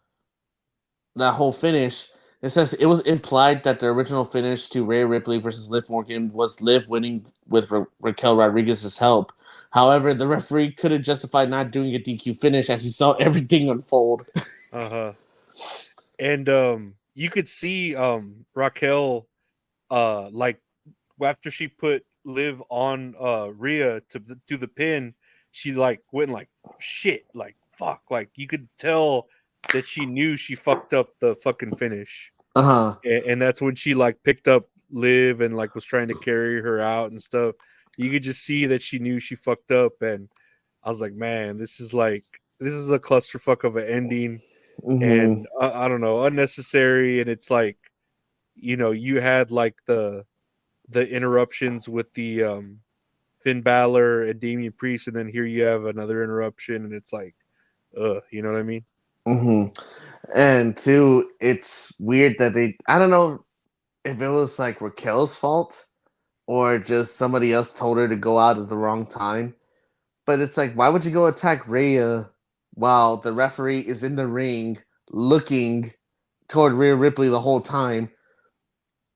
finish. It says it was implied that the original finish to Rhea Ripley versus Liv Morgan was Liv winning with Raquel Rodriguez's help. However, the referee couldn't justify not doing a DQ finish as he saw everything unfold. uh-huh. And you could see Raquel like after she put Liv on Rhea to do the pin, she like went like shit, like fuck, like you could tell that she knew she fucked up the fucking finish. Uh huh. And that's when she like picked up Liv and like was trying to carry her out and stuff. You could just see that she knew she fucked up, and I was like, man, this is a clusterfuck of an ending, Mm-hmm. and I don't know, unnecessary. And it's like, you know, you had like the interruptions with the Finn Balor and Damian Priest, and then here you have another interruption, and it's like, you know what I mean? Mm-hmm. And two, it's weird that I don't know if it was like Raquel's fault or just somebody else told her to go out at the wrong time. But it's like, why would you go attack Rhea while the referee is in the ring looking toward Rhea Ripley the whole time?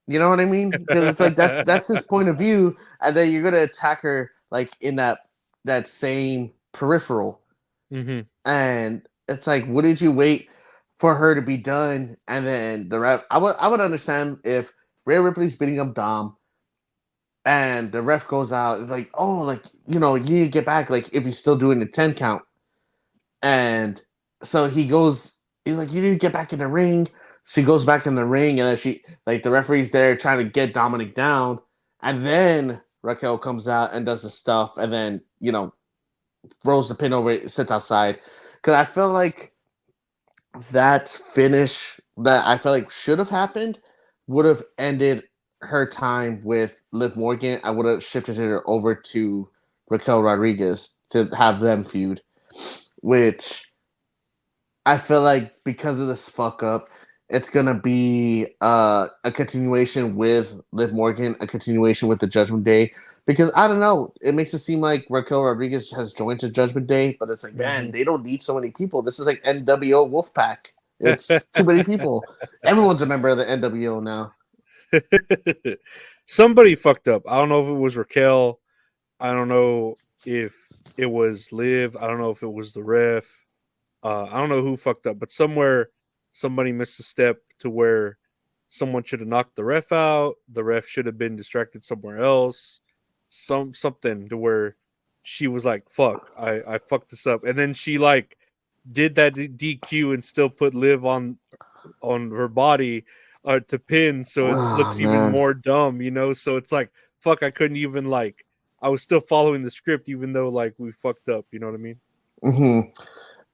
You know what I mean? Because it's like that's his point of view, and then you're gonna attack her like in that same peripheral, Mm-hmm. and it's like, wouldn't you wait for her to be done, and then the ref? I would understand if Rhea Ripley's beating up Dom, and the ref goes out. It's like, oh, like you need to get back. Like if he's still doing the 10 count, and so he goes. He's like, you need to get back in the ring. She goes back in the ring, and then she like the referee's there trying to get Dominic down, and then Raquel comes out and does the stuff, and then throws the pin over, sits outside. Because I feel like that finish that I felt like should have happened would have ended her time with Liv Morgan. I would have shifted her over to Raquel Rodriguez to have them feud, which I feel like because of this fuck up, it's gonna be a continuation with Liv Morgan, a continuation with the Judgment Day. Because I don't know, it makes it seem like Raquel Rodriguez has joined the Judgment Day, but it's like, man, Mm-hmm. they don't need so many people. This is like NWO Wolfpack. It's too many people. Everyone's a member of the NWO now. somebody fucked up. I don't know if it was Raquel. I don't know if it was Liv. I don't know if it was the ref. I don't know who fucked up, but somewhere somebody missed a step to where someone should have knocked the ref out. The ref should have been distracted somewhere else. Something to where she was like, "Fuck, I fucked this up," and then she like did that DQ and still put Liv on her body to pin, so it Oh, looks even man. more dumb, you know. So it's like, fuck, I couldn't even like. I was still following the script, even though like we fucked up. You know what I mean?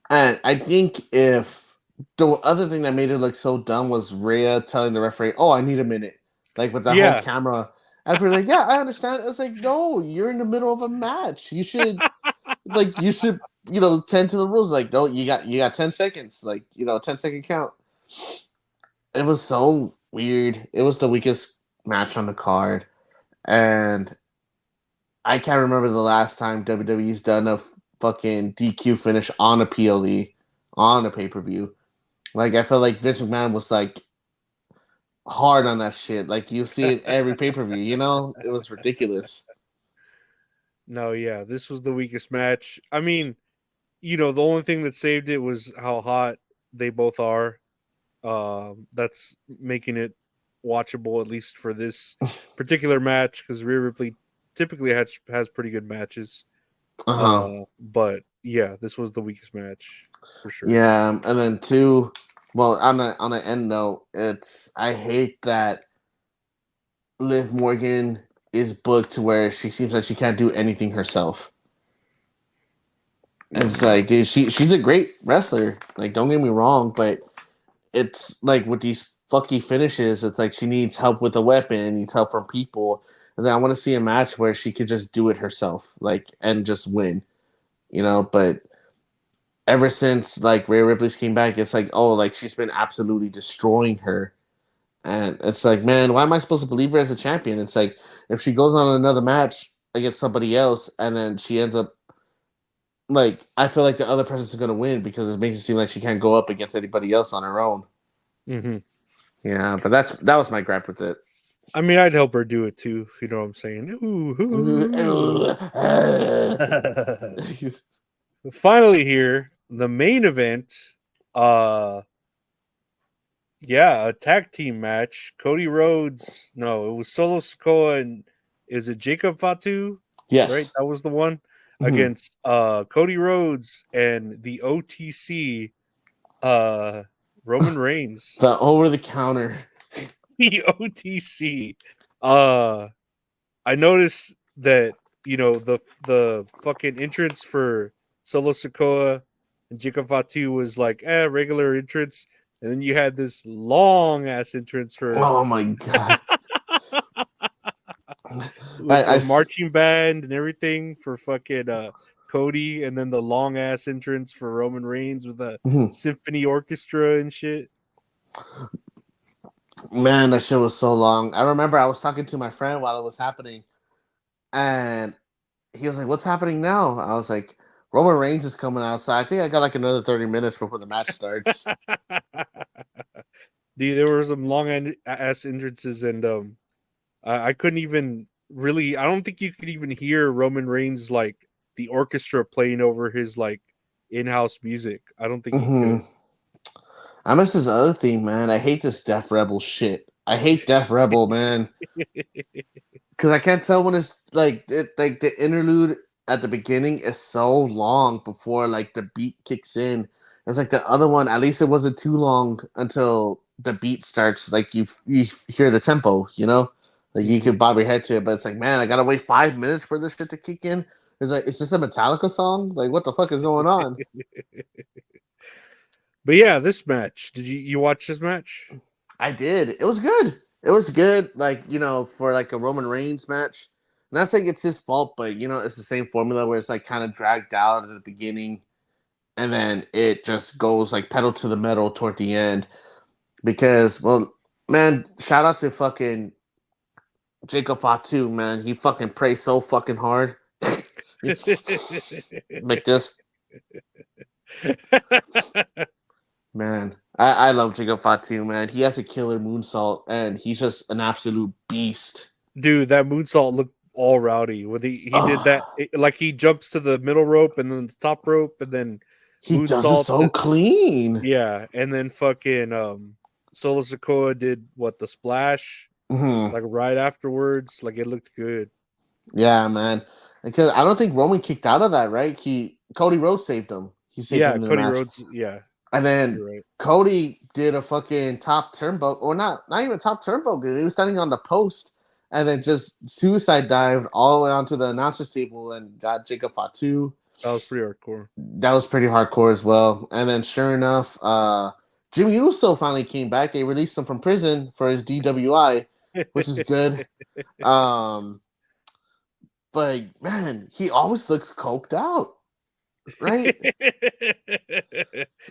And I think if the other thing that made it look so dumb was Rhea telling the referee, "Oh, I need a minute," like with the whole Yeah. camera. And we're like, "Yeah, I understand." It's like, no, you're in the middle of a match. You should tend to the rules. Like, no, you got 10 seconds. Like, 10-second count. It was so weird. It was the weakest match on the card, and I can't remember the last time WWE's done a fucking DQ finish on a PLE on a pay-per-view. Like, I felt like Vince McMahon was like hard on that shit. Like, you see it every pay-per-view, It was ridiculous. No, yeah, this was the weakest match. I mean, the only thing that saved it was how hot they both are. That's making it watchable, at least for this particular match, because Rhea Ripley typically has pretty good matches. But yeah, this was the weakest match for sure. Yeah, and then two. Well, on an end note, I hate that Liv Morgan is booked to where she seems like she can't do anything herself. It's like, dude, she's a great wrestler. Like, don't get me wrong, but it's like with these fucky finishes, it's like she needs help with a weapon, needs help from people. And then I want to see a match where she could just do it herself, like, and just win, But ever since like Rhea Ripley's came back, it's like, oh, like she's been absolutely destroying her. And it's like, man, why am I supposed to believe her as a champion? It's like if she goes on another match against somebody else and then she ends up like, I feel like the other person's going to win because it makes it seem like she can't go up against anybody else on her own. Mm-hmm. Yeah, but that was my gripe with it. I mean, I'd help her do it too, if you know what I'm saying. Finally, here the main event. Yeah, a tag team match. Cody Rhodes. No, it was Solo Sikoa and is it Jacob Fatu? Yes. Right, that was the one against Cody Rhodes and the OTC Roman Reigns. The over the counter. The OTC. I noticed that the fucking entrance for Solo Sikoa and Jacob Fatu was like regular entrance, and then you had this long ass entrance for oh my god. with the marching band and everything for fucking Cody, and then the long ass entrance for Roman Reigns with a symphony orchestra and shit. Man, that shit was so long. I remember I was talking to my friend while it was happening, and he was like, "What's happening now?" I was like, "Roman Reigns is coming out, so I think I got like another 30 minutes before the match starts." Dude, there were some long ass entrances, and I couldn't even really. I don't think you could even hear Roman Reigns like the orchestra playing over his like in-house music. I don't think you could. I miss this other thing, man. I hate this Def Rebel shit. I hate Def Rebel, man. Because I can't tell when it's like the interlude at the beginning is so long before like the beat kicks in. It's like the other one, at least it wasn't too long until the beat starts. Like you hear the tempo, Like you could bob your head to it, but it's like, man, I gotta wait 5 minutes for this shit to kick in. It's like, is this a Metallica song? Like, what the fuck is going on? But yeah, this match. Did you watch this match? I did. It was good. It was good. Like, for like a Roman Reigns match. Not saying it's his fault, but it's the same formula where it's like kind of dragged out at the beginning, and then it just goes like pedal to the metal toward the end. Because, well, man, shout out to fucking Jacob Fatu, man. He fucking prays so fucking hard. Like this. Man, I love Jacob Fatu, man. He has a killer moonsault, and he's just an absolute beast. Dude, that moonsault looked all rowdy. When he did that, like he jumps to the middle rope and then the top rope and then He does it moonsault. so clean. Yeah, and then fucking Solo Sikoa did what, the splash Mhm. like right afterwards. Like it looked good. Yeah, man. Because I don't think Roman kicked out of that, right? Cody Rhodes saved him. He saved him Yeah, in the Cody match. Rhodes. Yeah, And then you're right. Cody did a fucking top turnbuckle, or not even top turnbuckle. He was standing on the post and then just suicide dived all the way onto the announcer's table and got Jacob Fatu. That was pretty hardcore. That was pretty hardcore as well. And then sure enough, Jimmy Uso finally came back. They released him from prison for his DWI, which is good. But man, he always looks coked out, right?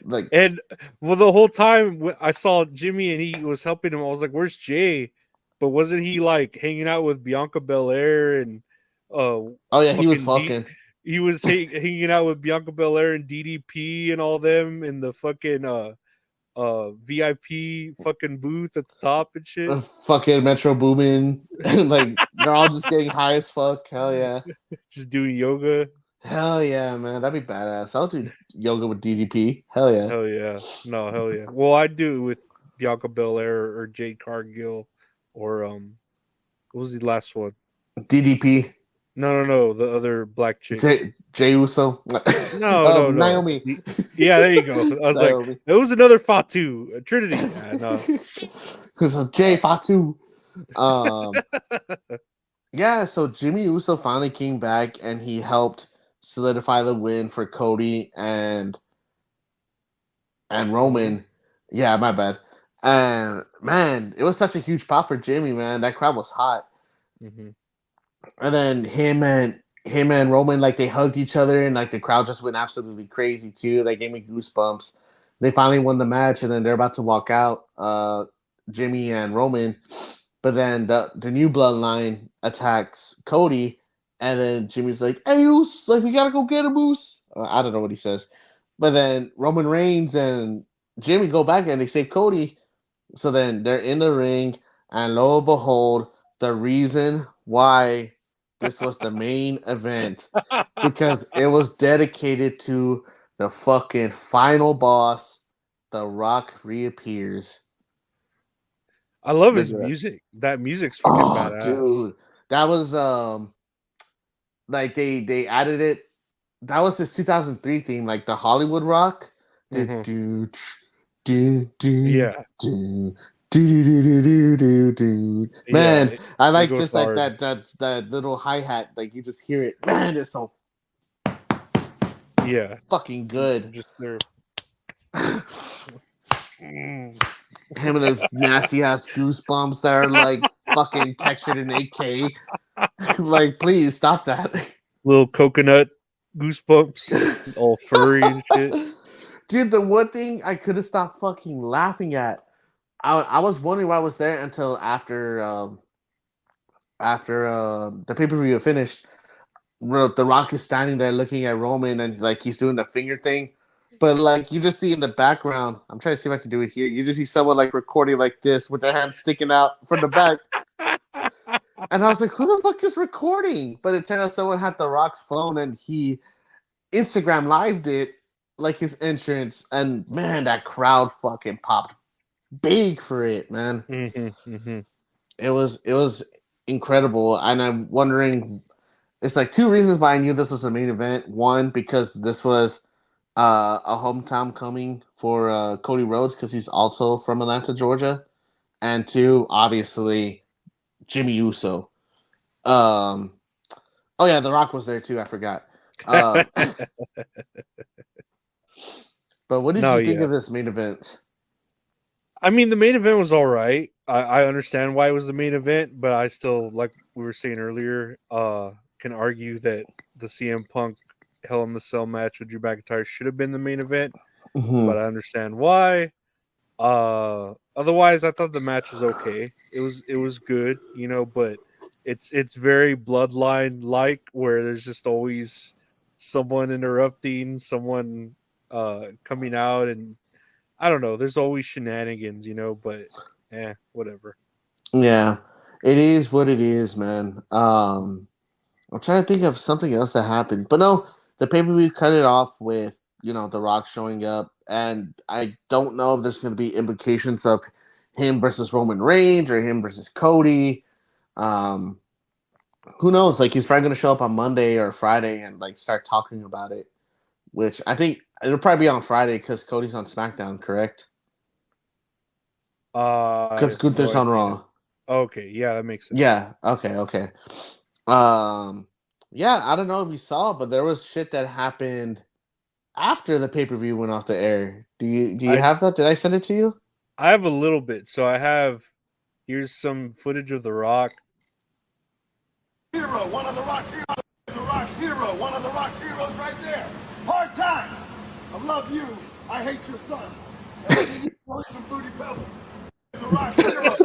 Like, And well, the whole time I saw Jimmy and he was helping him, I was like, "Where's Jay?" But wasn't he like hanging out with Bianca Belair and oh yeah, he was fucking fucking. he was hanging out with Bianca Belair and DDP and all them in the fucking VIP fucking booth at the top and shit. Fucking Metro Boomin. Like they're all just getting high as fuck. Hell yeah. Just doing yoga. Hell yeah, man. That'd be badass. I'll do yoga with DDP. Hell yeah. Hell yeah. No, hell yeah. Well, I do with Bianca Belair or Jade Cargill or what was the last one? DDP. No, the other black chick. Jey Uso. No. Naomi. Yeah, there you go. I was Naomi. like, it was another Fatu, Trinity. No. Because of Jay Fatu. Yeah, so Jimmy Uso finally came back and he helped solidify the win for Cody and Roman. Yeah, my bad. And man, it was such a huge pop for Jimmy, man. That crowd was hot. Mm-hmm. And then him and Roman, like they hugged each other, and like the crowd just went absolutely crazy too. They gave me goosebumps. They finally won the match, and then they're about to walk out, Jimmy and Roman. But then the new bloodline attacks Cody, and then Jimmy's like, "Hey, Moose, like we gotta go get a Moose." I don't know what he says, but then Roman Reigns and Jimmy go back and they save Cody. So then they're in the ring, and lo and behold, the reason why this was the main event because it was dedicated to the fucking final boss. The Rock reappears. I love his music. That music's fucking badass. Dude, that was like they added it. That was his 2003 theme, like the Hollywood Rock. Mm-hmm. Yeah. Man, Yeah, I like just like that little hi hat. Like you just hear it. Man, it's so fucking good. Just there. Him and his nasty ass goosebumps that are like fucking textured in 8K. Like, please stop that. Little coconut goosebumps, all furry and shit. Dude, the one thing I couldn't stop fucking laughing at. I was wondering why I was there until after the pay-per-view finished. The Rock is standing there looking at Roman and like he's doing the finger thing. But like you just see in the background, I'm trying to see if I can do it here. You just see someone like recording like this with their hands sticking out from the back. And I was like, who the fuck is recording? But it turned out someone had the Rock's phone and he Instagram lived it like his entrance. And man, that crowd fucking popped big for it, man. Mm-hmm. It was incredible. And I'm wondering, it's like two reasons why I knew this was a main event. One, because this was a hometown coming for Cody Rhodes because he's also from Atlanta, Georgia. And two, obviously, Jimmy Uso. Oh yeah, The Rock was there too. I forgot. But what did you think of this main event? I mean, the main event was all right. I understand why it was the main event, but I still, like we were saying earlier, can argue that the CM Punk Hell in the Cell match with Drew McIntyre should have been the main event. Mm-hmm. But I understand why. Otherwise, I thought the match was okay. It was good, you know, but it's very bloodline like where there's just always someone interrupting, someone coming out, and I don't know. There's always shenanigans, you know, but whatever. Yeah, It is what it is, man. I'm trying to think of something else that happened, but no, the pay-per-view cut it off with The Rock showing up, and I don't know if there's going to be implications of him versus Roman Reigns or him versus Cody. Um, who knows? Like he's probably going to show up on Monday or Friday and like start talking about it, which I think it'll probably be on Friday because Cody's on SmackDown, correct? I Because have no Gunther's on idea. Raw. Okay, yeah, that makes sense. Yeah. Okay. Um. Yeah, I don't know if you saw, but there was shit that happened after the pay-per-view went off the air. Do you have that? Did I send it to you? I have a little bit. So here's some footage of The Rock. Hero, one of The Rock's heroes. The Rock's hero, one of The Rock's heroes right there. Hard times. I love you. I hate your son. And some booty pebbles. The Rock's hero.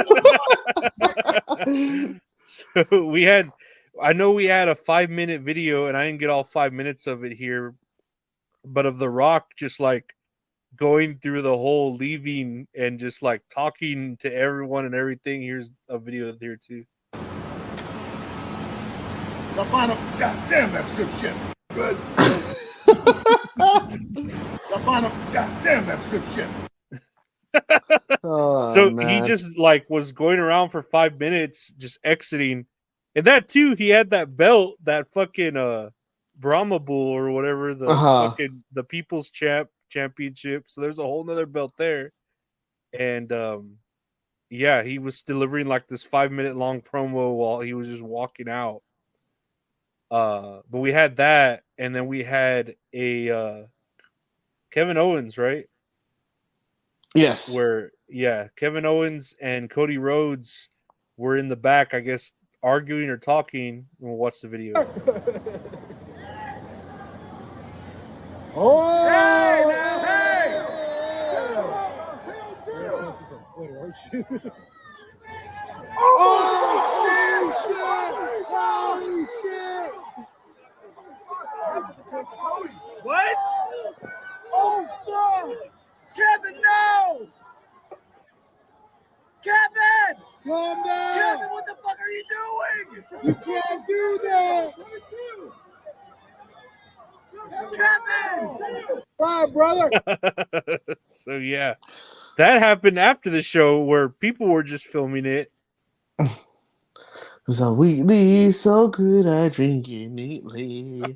So I know we had a 5-minute video, and I didn't get all 5 minutes of it here, but of The Rock just like going through the whole leaving and just like talking to everyone and everything. Here's a video there too. The final, God damn, that's good shit. Good. The final, God damn, that's good shit. So man. He just like was going around for 5 minutes, just exiting, and that too. He had that belt, that fucking Brahma Bull or whatever, the fucking the People's Championship. So there's a whole nother belt there, and yeah, he was delivering like this 5-minute long promo while he was just walking out. But we had that, and then we had a Kevin Owens, right? Yes. Where Kevin Owens and Cody Rhodes were in the back, I guess, arguing or talking. We'll watch the video. Oh! Hey! Holy shit! What? Oh, fuck! Kevin, no! Kevin! Calm down! Kevin, what the fuck are you doing? You can't do that! Kevin! Bye, brother! So, yeah. That happened after the show where people were just filming it. So weekly, so good I drink it neatly.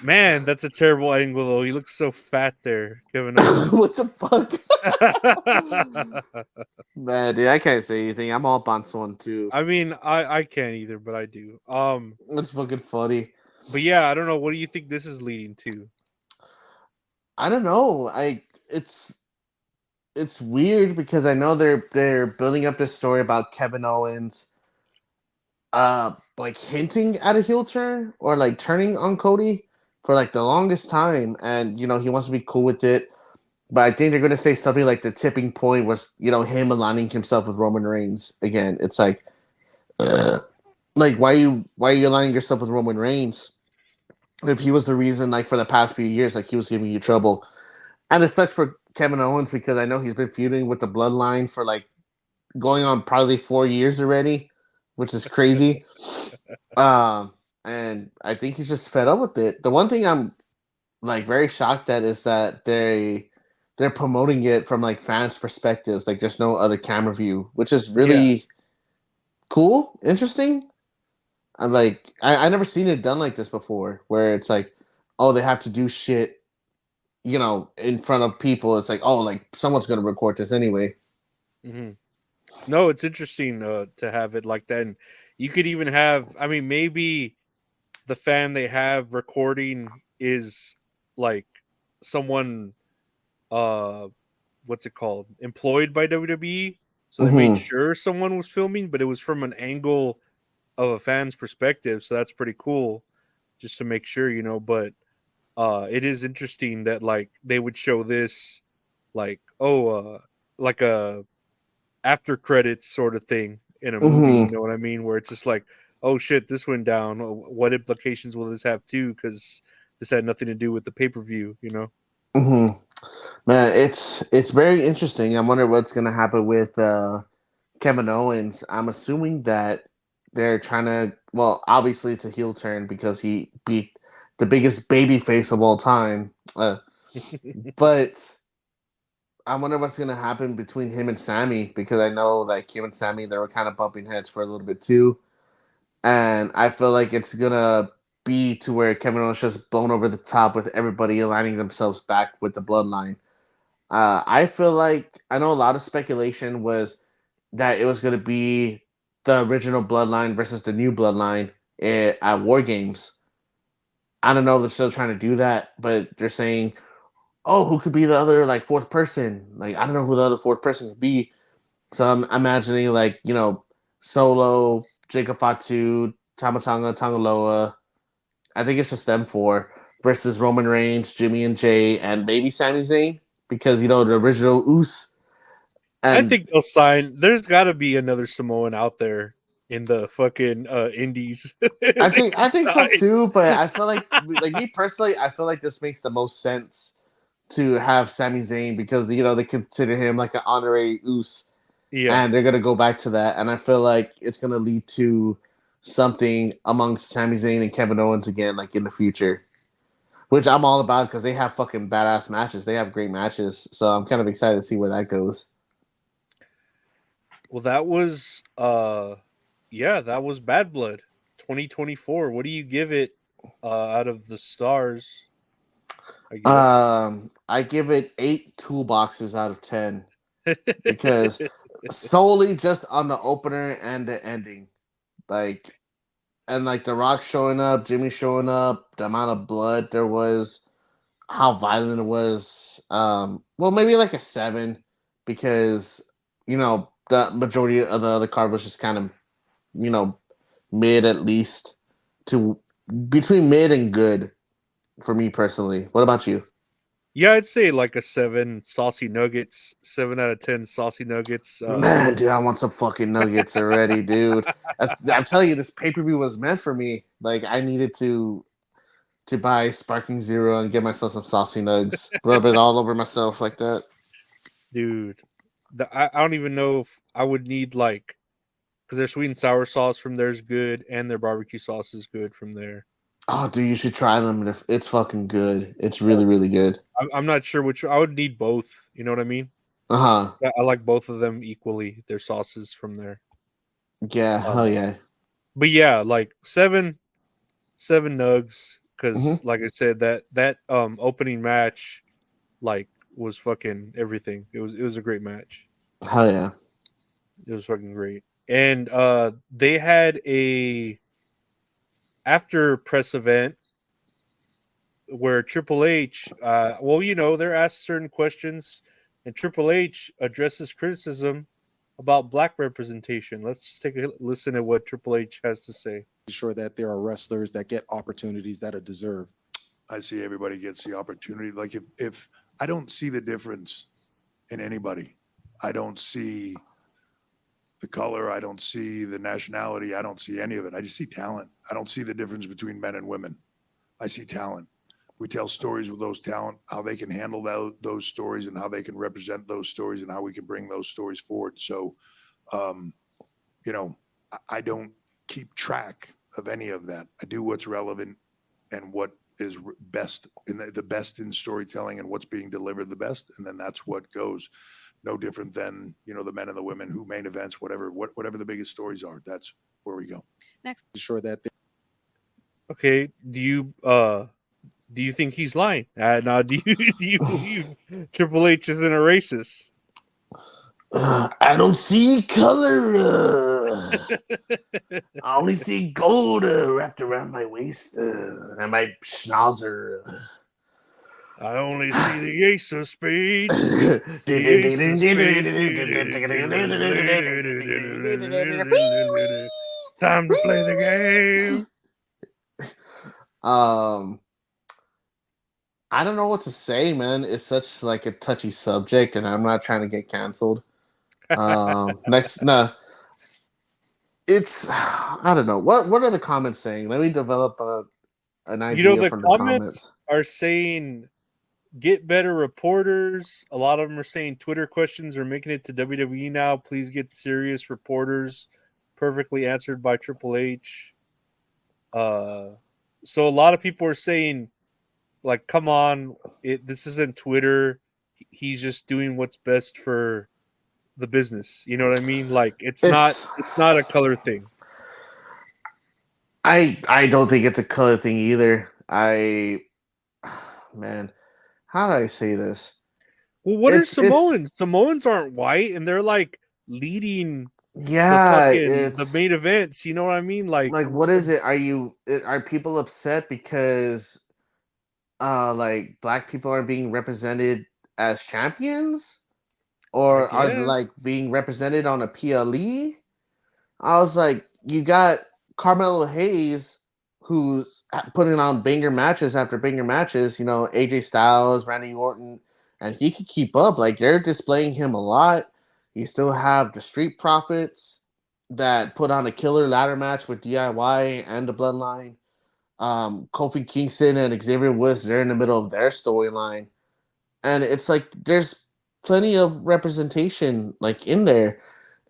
Man, that's a terrible angle, though. He looks so fat there, Kevin Owens. What the fuck? Man, dude, I can't say anything. I'm all up on one too. I mean, I can't either, but I do. It's fucking funny. But yeah, I don't know. What do you think this is leading to? I don't know. It's weird because I know they're building up this story about Kevin Owens, like hinting at a heel turn or like turning on Cody for like the longest time, and he wants to be cool with it. But I think they're gonna say something like the tipping point was him aligning himself with Roman Reigns again. It's like why are you aligning yourself with Roman Reigns if he was the reason like for the past few years like he was giving you trouble. And it sucks for Kevin Owens because I know he's been feuding with the Bloodline for like going on probably 4 years already, which is crazy. And I think he's just fed up with it. The one thing I'm like very shocked at is that they're promoting it from like fans' perspectives. Like there's no other camera view, which is really cool, interesting. And like I never seen it done like this before, where it's like, oh, they have to do shit, in front of people. It's like, oh, like someone's gonna record this anyway. Mm-hmm. No, it's interesting to have it like that. And you could even have, I mean, maybe the fan they have recording is like someone, what's it called? Employed by WWE. So they made sure someone was filming, but it was from an angle of a fan's perspective. So that's pretty cool just to make sure, but it is interesting that like they would show this like, like a after credits sort of thing in a movie, you know what I mean? Where it's just like, oh shit, this went down. What implications will this have too? Because this had nothing to do with the pay-per-view, Man, it's very interesting. I wonder what's gonna happen with Kevin Owens. I'm assuming that they're trying to. Well, obviously it's a heel turn because he beat the biggest baby face of all time. But I wonder what's gonna happen between him and Sammy because I know like him and Sammy they were kind of bumping heads for a little bit too, and I feel like it's gonna be to where Kevin Owens just blown over the top with everybody aligning themselves back with the bloodline. I feel like I know a lot of speculation was that it was going to be the original bloodline versus the new bloodline at War Games. I don't know if they're still trying to do that, but they're saying, "Oh, who could be the other like fourth person?" Like I don't know who the other fourth person could be. So I'm imagining like Solo, Jacob Fatu, Tamatanga, Tangaloa. I think it's just them four versus Roman Reigns, Jimmy and Jay, and maybe Sami Zayn because the original Uso. I And think they'll sign. There's got to be another Samoan out there in the fucking indies. I think so too, but I feel like me personally, I feel like this makes the most sense to have Sami Zayn because they consider him like an honorary Uso, Yeah, and they're gonna go back to that, and I feel like it's gonna lead to something amongst Sami Zayn and Kevin Owens again, like in the future, which I'm all about because they have fucking badass matches. They have great matches, so I'm kind of excited to see where that goes. well, that was that was Bad Blood 2024. What do you give it out of the stars? I guess. I give it 8 toolboxes out of 10 because solely just on the opener and the ending, like, and like The Rock showing up, Jimmy showing up, the amount of blood there was, how violent it was. Well, maybe like a 7 because the majority of the other card was just kind of mid at least to between mid and good for me personally. What about you? Yeah, I'd say like a 7 saucy nuggets, 7 out of 10 saucy nuggets. Man, dude, I want some fucking nuggets already, dude. I'm telling you, this pay per view was meant for me. Like, I needed to buy Sparking Zero and get myself some saucy nugs, rub it all over myself like that. Dude, I don't even know if I would need like because their sweet and sour sauce from there is good, and their barbecue sauce is good from there. Oh, dude, you should try them. It's fucking good. It's really, really good. I'm not sure which I would need both. You know what I mean? Uh huh. I like both of them equally. Their sauces from there. Yeah. Hell yeah. But yeah, like seven nugs because Mm-hmm. like I said that opening match like was fucking everything. It was a great match. Hell yeah. It was fucking great. And they had a after press event where Triple H, they're asked certain questions, and Triple H addresses criticism about black representation. Let's just take a listen to what Triple H has to say. Sure that there are wrestlers that get opportunities that are deserved. I see everybody gets the opportunity. Like if I don't see the difference in anybody, I don't see the color, I don't see the nationality, I don't see any of it. I just see talent. I don't see the difference between men and women. I see talent. We tell stories with those talent, how they can handle those stories and how they can represent those stories and how we can bring those stories forward. So, I don't keep track of any of that. I do what's relevant and what is best in the best in storytelling and what's being delivered the best. And then that's what goes. No different than, the men and the women who main events, whatever the biggest stories are. That's where we go. Next, sure that Okay, do you think he's lying? Now, do you believe Triple H isn't a racist? I don't see color. I only see gold wrapped around my waist and my schnauzer. I only see the ace of spades. The ace of spades. Time to play the game. I don't know what to say, man. It's such like a touchy subject, and I'm not trying to get canceled. It's I don't know what are the comments saying. Let me develop an idea The from the comments comments. are saying Get better reporters. A lot of them are saying Twitter questions are making it to WWE now. Please get serious reporters. Perfectly answered by Triple H. So a lot of people are saying, like, come on, this isn't Twitter. He's just doing what's best for the business. You know what I mean? Like, it's not a color thing. I don't think it's a color thing either. Man, how do I say this? Well, what are Samoans? Samoans aren't white, and they're like leading the main events. You know what I mean? Like what is it? Are people upset because like black people are being represented as champions, or are they like being represented on a PLE? I was like, you got Carmelo Hayes, who's putting on banger matches after banger matches. You know, AJ Styles, Randy Orton, and he can keep up. Like, they're displaying him a lot. You still have the Street Profits that put on a killer ladder match with DIY and the Bloodline. Kofi Kingston and Xavier Woods, they're in the middle of their storyline. And it's like, there's plenty of representation like in there.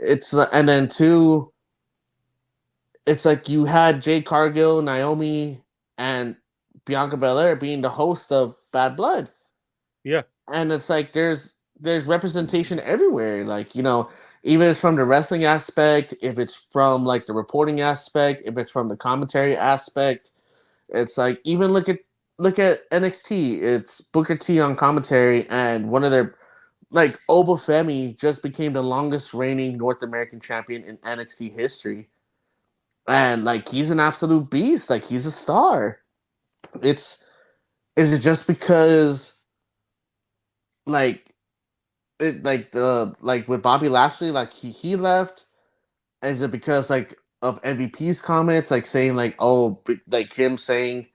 And then two, it's like you had Jade Cargill, Naomi, and Bianca Belair being the host of Bad Blood. Yeah. And it's like there's representation everywhere. Like, you know, even if it's from the wrestling aspect, if it's from like the reporting aspect, if it's from the commentary aspect, it's like, even look at NXT. It's Booker T on commentary, and one of their, like, Obafemi just became the longest reigning North American champion in NXT history. And like, he's an absolute beast. Like, he's a star. Is it just because like with Bobby Lashley, like he left? Is it because like of MVP's comments, like saying like, oh, like him saying,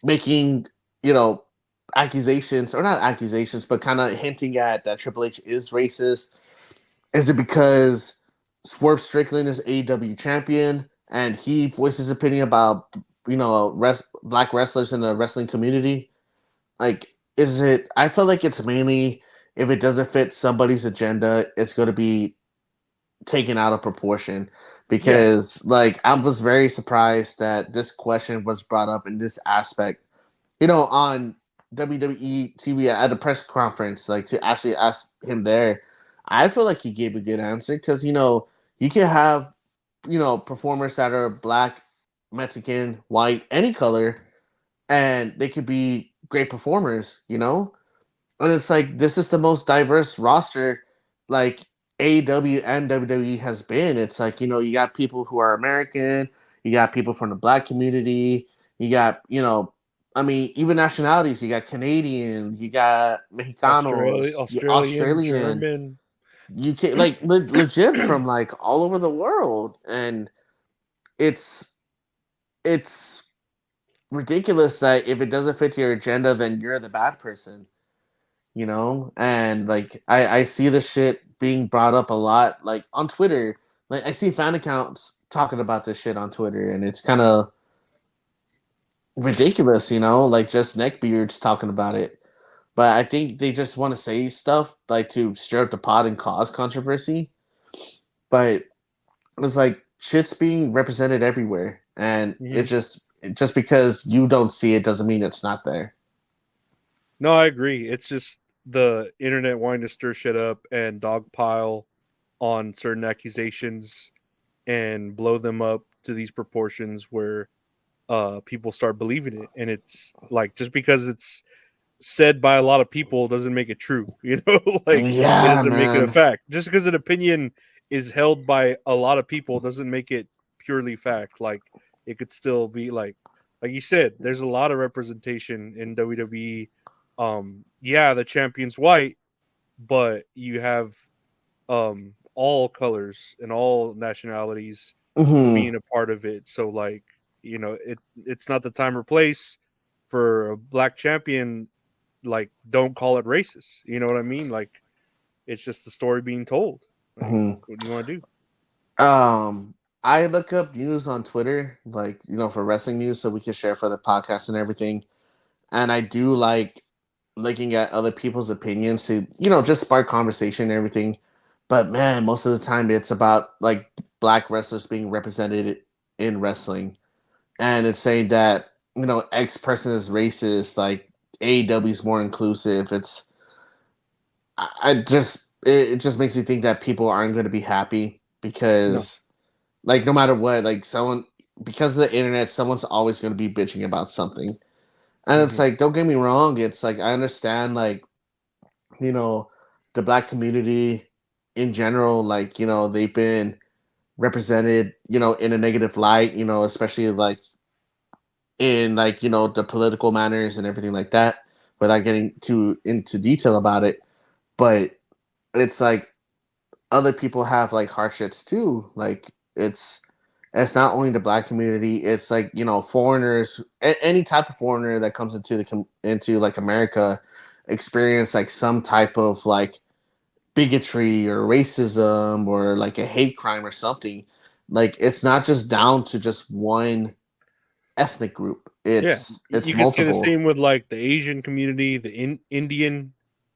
making, you know, accusations, or not accusations, but kind of hinting at that Triple H is racist? Is it because Swerve Strickland is AEW champion and he voiced his opinion about, you know, black wrestlers in the wrestling community? Like, is it? I feel like it's mainly, if it doesn't fit somebody's agenda, it's going to be taken out of proportion. Because like, I was very surprised that this question was brought up in this aspect, you know, on WWE TV at a press conference, like to actually ask him there. I feel like he gave a good answer, because, you know, you can have, you know, performers that are black, Mexican, white, any color, and they could be great performers, you know? And it's like, this is the most diverse roster like AEW and WWE has been. It's like, you know, you got people who are American, you got people from the black community, you got, you know, I mean, even nationalities, you got Canadian, you got Mexicanos, Australian, German, UK, like legit from like all over the world. And it's ridiculous that if it doesn't fit your agenda, then you're the bad person, you know? And like, I see the shit being brought up a lot, like on Twitter. Like, I see fan accounts talking about this shit on Twitter, and it's kind of ridiculous, you know? Like, just neckbeards talking about it. But I think they just want to say stuff like to stir up the pot and cause controversy. But it's like, shit's being represented everywhere, and it's just because you don't see it doesn't mean it's not there. No, I agree. It's just the internet wanting to stir shit up and dogpile on certain accusations and blow them up to these proportions where people start believing it. And it's like, just because it's said by a lot of people doesn't make it true, you know? Like, it doesn't make it a fact. Just because an opinion is held by a lot of people doesn't make it purely fact. Like, it could still be like you said, there's a lot of representation in WWE. The champion's white, but you have all colors and all nationalities being a part of it. So like, you know, it's not the time or place for a black champion. Like, don't call it racist. You know what I mean? Like, it's just the story being told. Like, what do you want to do? I look up news on Twitter, like, you know, for wrestling news, so we can share for the podcast and everything. And I do like looking at other people's opinions to, just spark conversation and everything. But man, most of the time it's about like black wrestlers being represented in wrestling. And it's saying that, X person is racist, like AEW is more inclusive. It just makes me think that people aren't going to be happy No. because like no matter what, like because of the internet, someone's always going to be bitching about something. And it's like, don't get me wrong, it's like I understand like, the black community in general, like, they've been represented, in a negative light, especially like in like, the political manners and everything like that, without getting too into detail about it. But it's like other people have like hardships too. Like it's not only the black community, it's like, foreigners, any type of foreigner that comes into like America experience like some type of like bigotry or racism or like a hate crime or something. Like it's not just down to just one ethnic group. Yeah, It's you can see the multiple. same with like the Asian community, the Indian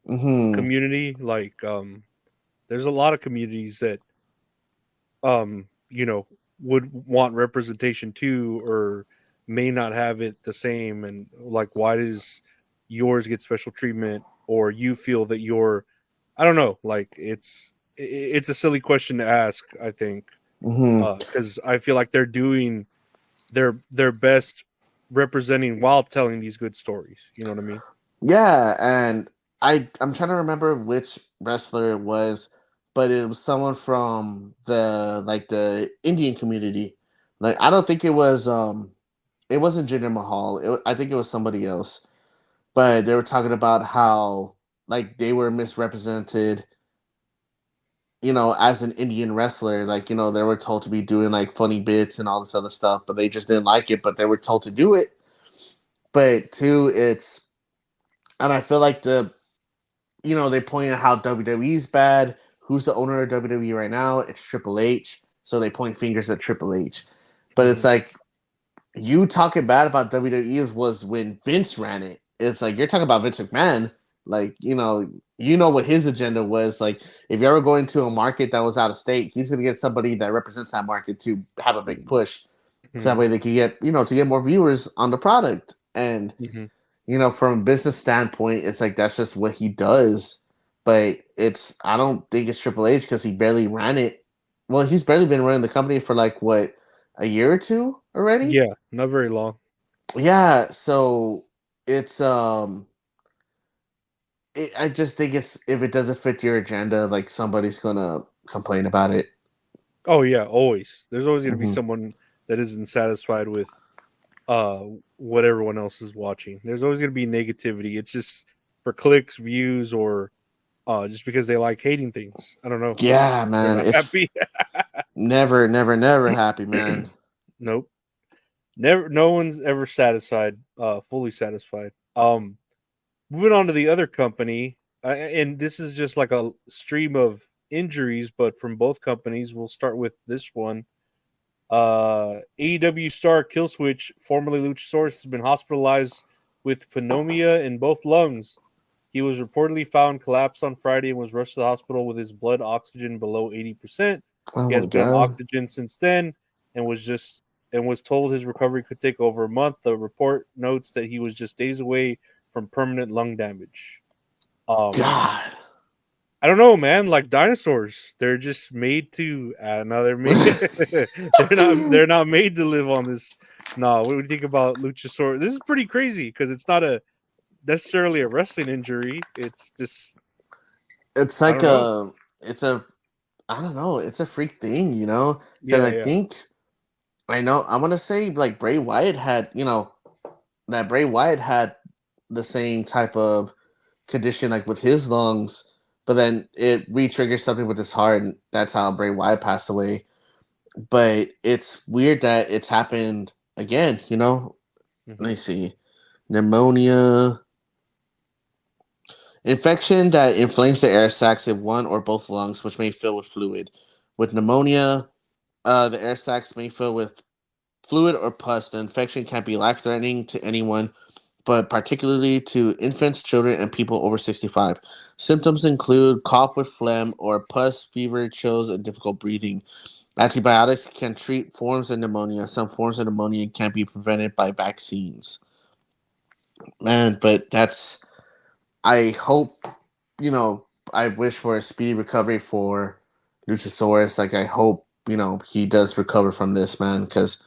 Mm-hmm. community. Like, there's a lot of communities that, would want representation too, or may not have it the same. And like, why does yours get special treatment, or you feel that I don't know. Like, it's a silly question to ask, I think, Mm-hmm. because I feel like they're doing their best representing while telling these good stories. You know what I mean? Yeah, and I'm trying to remember which wrestler it was, but it was someone from the Indian community. Like I don't think it wasn't Jinder Mahal. I think it was somebody else. But they were talking about how like they were misrepresented, as an Indian wrestler. Like, they were told to be doing like funny bits and all this other stuff, but they just didn't like it, but they were told to do it. But two, and I feel like they point out how WWE is bad. Who's the owner of WWE right now? It's Triple H. So they point fingers at Triple H. But it's like you talking bad about WWE was when Vince ran it. It's like you're talking about Vince McMahon. Like, what his agenda was. Like, if you're ever going to a market that was out of state, he's gonna get somebody that represents that market to have a big push. So that way they can get, to get more viewers on the product. And from a business standpoint, it's like that's just what he does. But I don't think it's Triple H because he barely ran it. Well, he's barely been running the company for like what, a year or two already? Yeah, not very long. Yeah, so it's I just think if it doesn't fit your agenda, like somebody's gonna complain about it. Oh yeah, always. There's always going to be Mhm. someone that isn't satisfied with what everyone else is watching. There's always going to be negativity. It's just for clicks, views, or just because they like hating things. I don't know. Yeah, They're man. not It's happy. never, never, never happy, man. Nope. Never. No one's ever satisfied. Fully satisfied. Moving on to the other company, and this is just like a stream of injuries, but from both companies. We'll start with this one. AEW star Killswitch, formerly Luchasaurus, has been hospitalized with pneumonia in both lungs. He was reportedly found collapsed on Friday and was rushed to the hospital with his blood oxygen below 80%. Oh He my has been on god. oxygen since then and was told his recovery could take over a month. The report notes that he was just days away from permanent lung damage. God. I don't know, man. Like dinosaurs, they're just made to. No, they're made. they're not. They're not made to live on this. No, what do you think about Luchasaurus? This is pretty crazy because it's not necessarily a wrestling injury. It's just. It's I like don't know. I don't know, it's a freak thing, because Yeah, I yeah. think I want to say like Bray Wyatt had, that Bray Wyatt had the same type of condition like with his lungs, but then it re-triggered something with his heart, and that's how Bray Wyatt passed away. But it's weird that it's happened again. Let Mm-hmm. me see, pneumonia, infection that inflames the air sacs in one or both lungs, which may fill with fluid. With pneumonia, the air sacs may fill with fluid or pus. The infection can be life-threatening to anyone but particularly to infants, children, and people over 65. Symptoms include cough with phlegm or pus, fever, chills, and difficult breathing. Antibiotics can treat forms of pneumonia. Some forms of pneumonia can be prevented by vaccines. Man, but that's, I hope, you know, I wish for a speedy recovery for Luchasaurus. Like, I hope, he does recover from this, man, because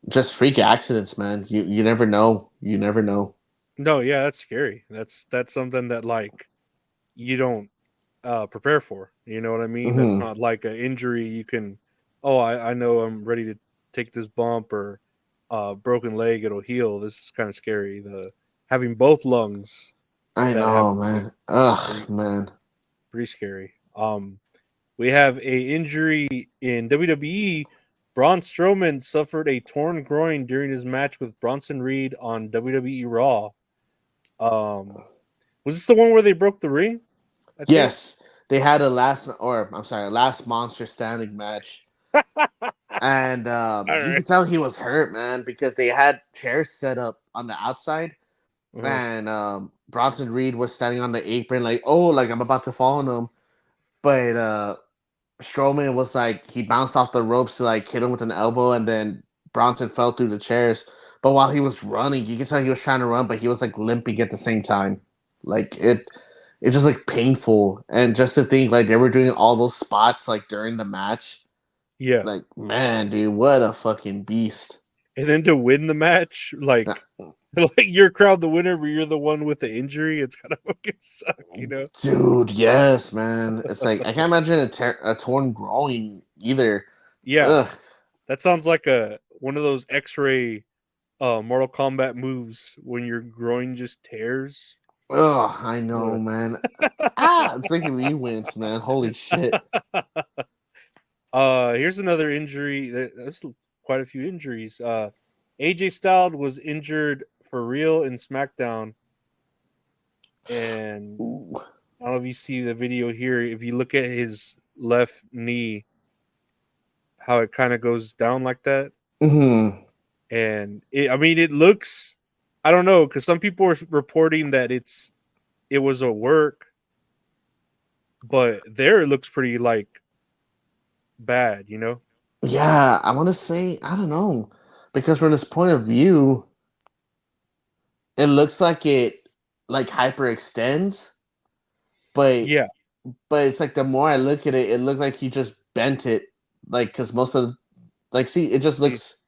just freak accidents, man. You never know. You never know. No, yeah, that's scary. That's something that like you don't prepare for. You know what I mean? That's Hmm. not like an injury you can. Oh, I know I'm ready to take this bump or broken leg. It'll heal. This is kind of scary. The having both lungs I that have know, man. Ugh, man. pretty scary. We have a injury in WWE. Braun Strowman suffered a torn groin during his match with Bronson Reed on WWE Raw. Was this the one where they broke the ring? I think. Yes, they had a last monster standing match, and All you right. could tell he was hurt, man, because they had chairs set up on the outside, Uh-huh. and Bronson Reed was standing on the apron, like, oh, like I'm about to fall on him, but Strowman was like, he bounced off the ropes to like hit him with an elbow, and then Bronson fell through the chairs. But while he was running, you could tell he was trying to run, but he was like limping at the same time. Like it's just like painful. And just to think like they were doing all those spots like during the match. Yeah. Like, man, dude, what a fucking beast. And then to win the match, like you're crowned the winner, but you're the one with the injury. It's kind of fucking suck, you know? Dude, yes, man. It's like I can't imagine a torn groin either. Yeah. Ugh. That sounds like one of those X-ray Mortal Kombat moves when your groin just tears. Ugh, I know, man. It's making me wince, man. Holy shit. Here's another injury. That's quite a few injuries. AJ Styles was injured for real in SmackDown, and Ooh. I don't know if you see the video here. If you look at his left knee, how it kind of goes down like that, Mm-hmm. and it looks. I don't know, because some people are reporting that it was a work, but there it looks pretty like bad, you know. Yeah, I want to say, I don't know. Because from this point of view, it looks like it like hyperextends, but Yeah, it's like the more I look at it, it looks like he just bent it. Like, because most of like, see, it just looks.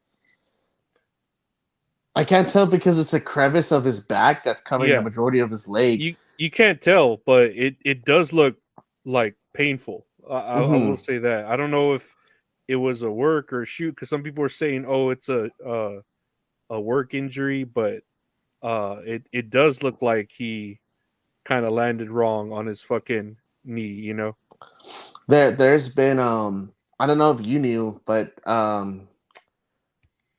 I can't tell because it's a crevice of his back that's covering the yeah. majority of his leg. You can't tell, but it does look like painful. I will Mm-hmm. say that. I don't know if it was a work or a shoot, because some people are saying, "Oh, it's a work injury," but it does look like he kind of landed wrong on his fucking knee. You know? There's been I don't know if you knew, but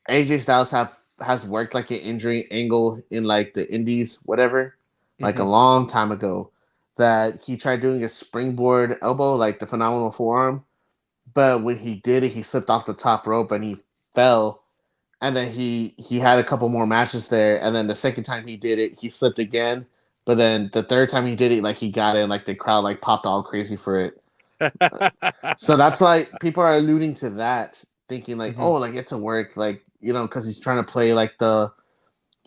AJ Styles has worked like an injury angle in like the indies, whatever, like a Mm-hmm. long time ago. That he tried doing a springboard elbow, like the phenomenal forearm, but when he did it, he slipped off the top rope and he fell. And then he had a couple more matches there, and then the second time he did it, he slipped again. But then the third time he did it, like he got in, like the crowd like popped all crazy for it. So that's why people are alluding to that, thinking like, Mm-hmm. oh, like it's a work, like because he's trying to play like the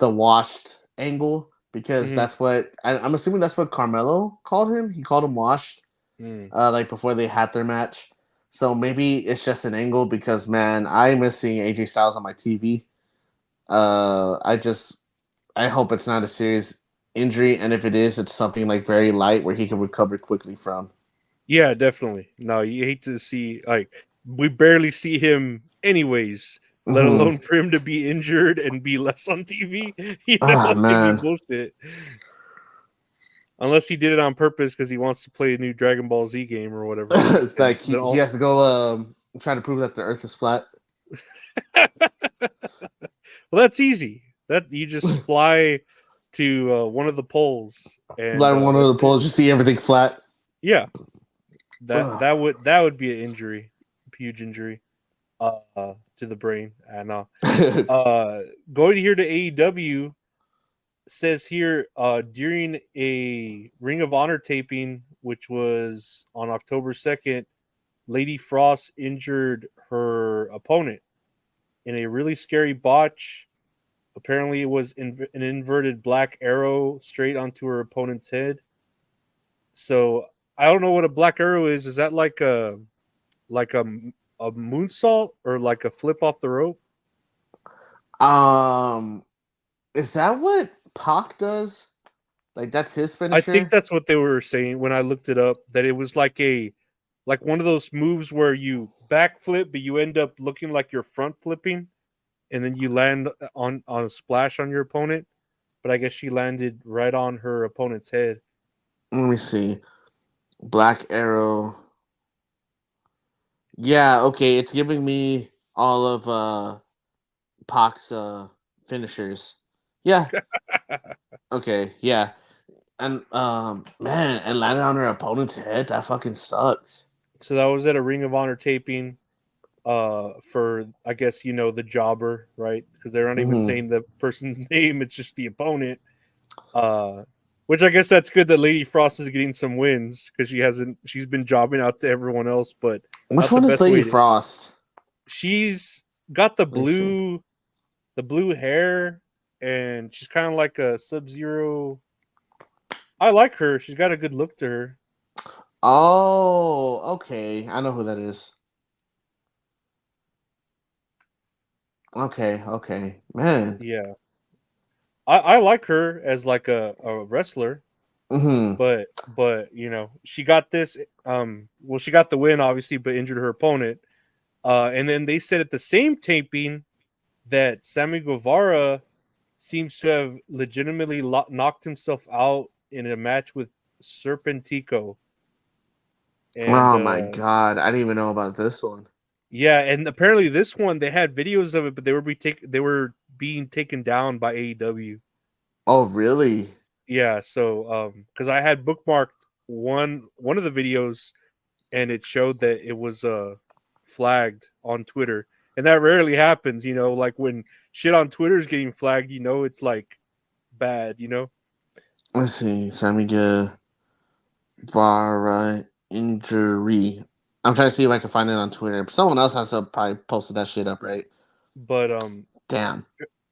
washed angle because Mm-hmm. that's what I'm assuming that's what Carmelo called him. He called him washed, Mm. like before they had their match. So maybe it's just an angle because man, I miss seeing AJ Styles on my TV. I hope it's not a serious injury, and if it is, it's something like very light where he can recover quickly from. Yeah, definitely. No, you hate to see, like, we barely see him anyways, let Mm-hmm. alone for him to be injured and be less on TV. You know, Ah, it'd be man. bullshit. Unless he did it on purpose because he wants to play a new Dragon Ball Z game or whatever. It's And like then he has to go try to prove that the Earth is flat. well, that's easy. That you just fly to one of the poles, and Like one of that's the it. poles, you see everything flat. Yeah, that Ugh. that would that would be an injury, huge injury, to the brain. And going here to AEW, says here during a Ring of Honor taping, which was on October 2nd, Lady Frost injured her opponent in a really scary botch. Apparently, it was an inverted black arrow straight onto her opponent's head. So I don't know what a black arrow is. Is that like a moonsault or like a flip off the rope? Is that what Pac does? Like that's his I think finisher? that's what they were saying when I looked it up. That it was like one of those moves where you backflip, but you end up looking like you're front flipping, and then you land on a splash on your opponent. But I guess she landed right on her opponent's head. Let me see. Black arrow. Yeah, okay. It's giving me all of Pac's finishers. Yeah. Okay, yeah. And man, and landed on her opponent's head. That fucking sucks. So that was at a Ring of Honor taping for, I guess, the jobber, right? Because they're not even Mhm. saying the person's name, it's just the opponent. Which I guess that's good that Lady Frost is getting some wins because she's been jobbing out to everyone else, but Which not one the is best Lady way Frost? she's got the Let me see. blue hair, and she's kind of like a Sub-Zero. I like her. She's got a good look to her. Oh, okay. I know who that is. Okay. Man. Yeah. I like her as like a wrestler, Mm-hmm. but she got this well, she got the win obviously, but injured her opponent. And then they said at the same taping that Sammy Guevara seems to have legitimately knocked himself out in a match with Serpentico. And Oh my god. I didn't even know about this one. yeah, and apparently this one they had videos of it, but they were being taken down by AEW. Oh really? Yeah, so because I had bookmarked one of the videos, and it showed that it was flagged on Twitter, and that rarely happens. Like when shit on Twitter is getting flagged, it's like bad. Let's see. Sammy Guevara injury. I'm trying to see if I can find it on Twitter. Someone else has to probably posted that shit up, right? But Damn.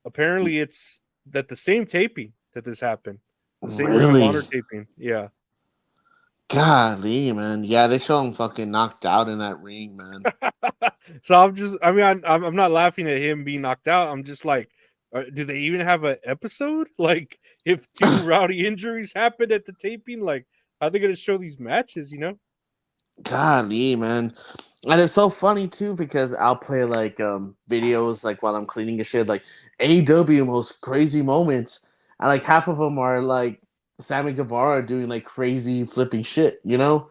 apparently it's that the same taping that this happened, the same Ring of Honor Really? taping. Yeah. Golly, man. Yeah, they show him fucking knocked out in that ring, man. So I'm not laughing at him being knocked out. I'm just like, do they even have an episode? Like, if two rowdy injuries happened at the taping, like, how are they going to show these matches? Golly, man. And it's so funny too because I'll play like videos like while I'm cleaning and shit, like AEW most crazy moments. And like half of them are like Sammy Guevara doing like crazy flipping shit, you know?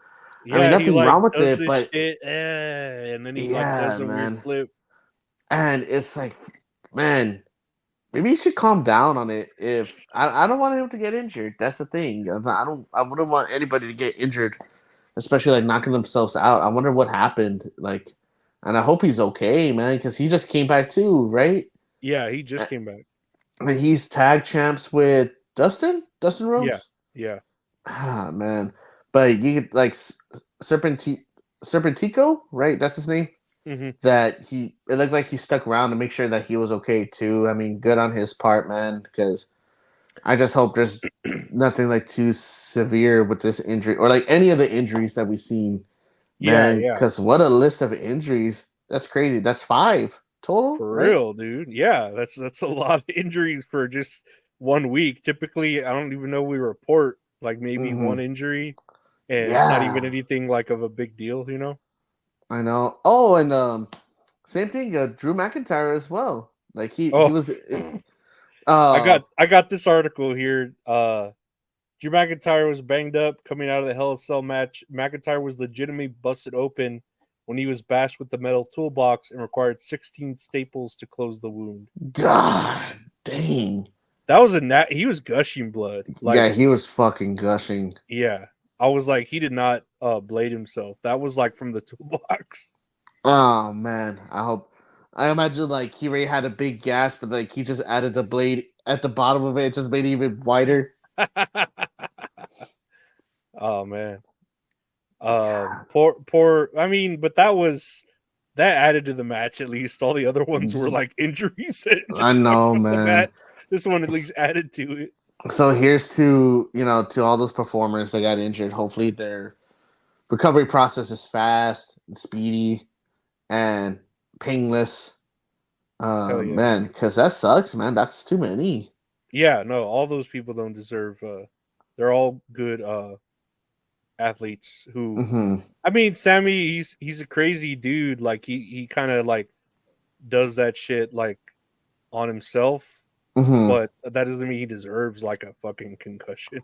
I mean Yeah, he nothing like wrong with does it, this but shit, and then he like yeah, does a weird man. flip. And it's like, man, maybe you should calm down on it. If I don't want him to get injured. That's the thing. I wouldn't want anybody to get injured, especially like knocking themselves out. I wonder what happened. Like, and I hope he's okay, man, because he just came back too, right? Yeah, he just came back. And he's tag champs with Dustin Yeah, Rhodes. yeah. Ah, man, but you could like Serpentico, right? That's his name. Mm-hmm. That it looked like he stuck around to make sure that he was okay too. I mean, good on his part, man, because I just hope there's nothing like too severe with this injury or like any of the injuries that we've seen, Yeah, man. yeah. Because what a list of injuries. That's crazy. That's 5 total, For right? real, dude. Yeah, that's a lot of injuries for just 1 week. Typically, I don't even know we report like maybe Mm-hmm. one injury, and it's not even Yeah, anything like of a big deal. I know. Oh, and same thing. Drew McIntyre as well. Like he Oh, was. I got this article here. Drew McIntyre was banged up coming out of the Hell in a Cell match. McIntyre was legitimately busted open when he was bashed with the metal toolbox and required 16 staples to close the wound. God dang. That was he was gushing blood. Yeah, Like, he was fucking gushing. yeah. I was like, he did not blade himself. That was like from the toolbox. Oh man, I imagine like he already had a big gash, but like he just added the blade at the bottom of it. It just made it even wider. Oh man. Poor. I mean, but that added to the match. At least all the other ones were like injuries. I know, man. This one at least added to it. So here's to all those performers that got injured. Hopefully their recovery process is fast and speedy and painless. Yeah. Man, because that sucks, man. That's too many. Yeah, no, all those people don't deserve. They're all good athletes. Who, I mean, Sammy, he's a crazy dude. Like he kind of like does that shit like on himself. But that doesn't mean he deserves like a fucking concussion,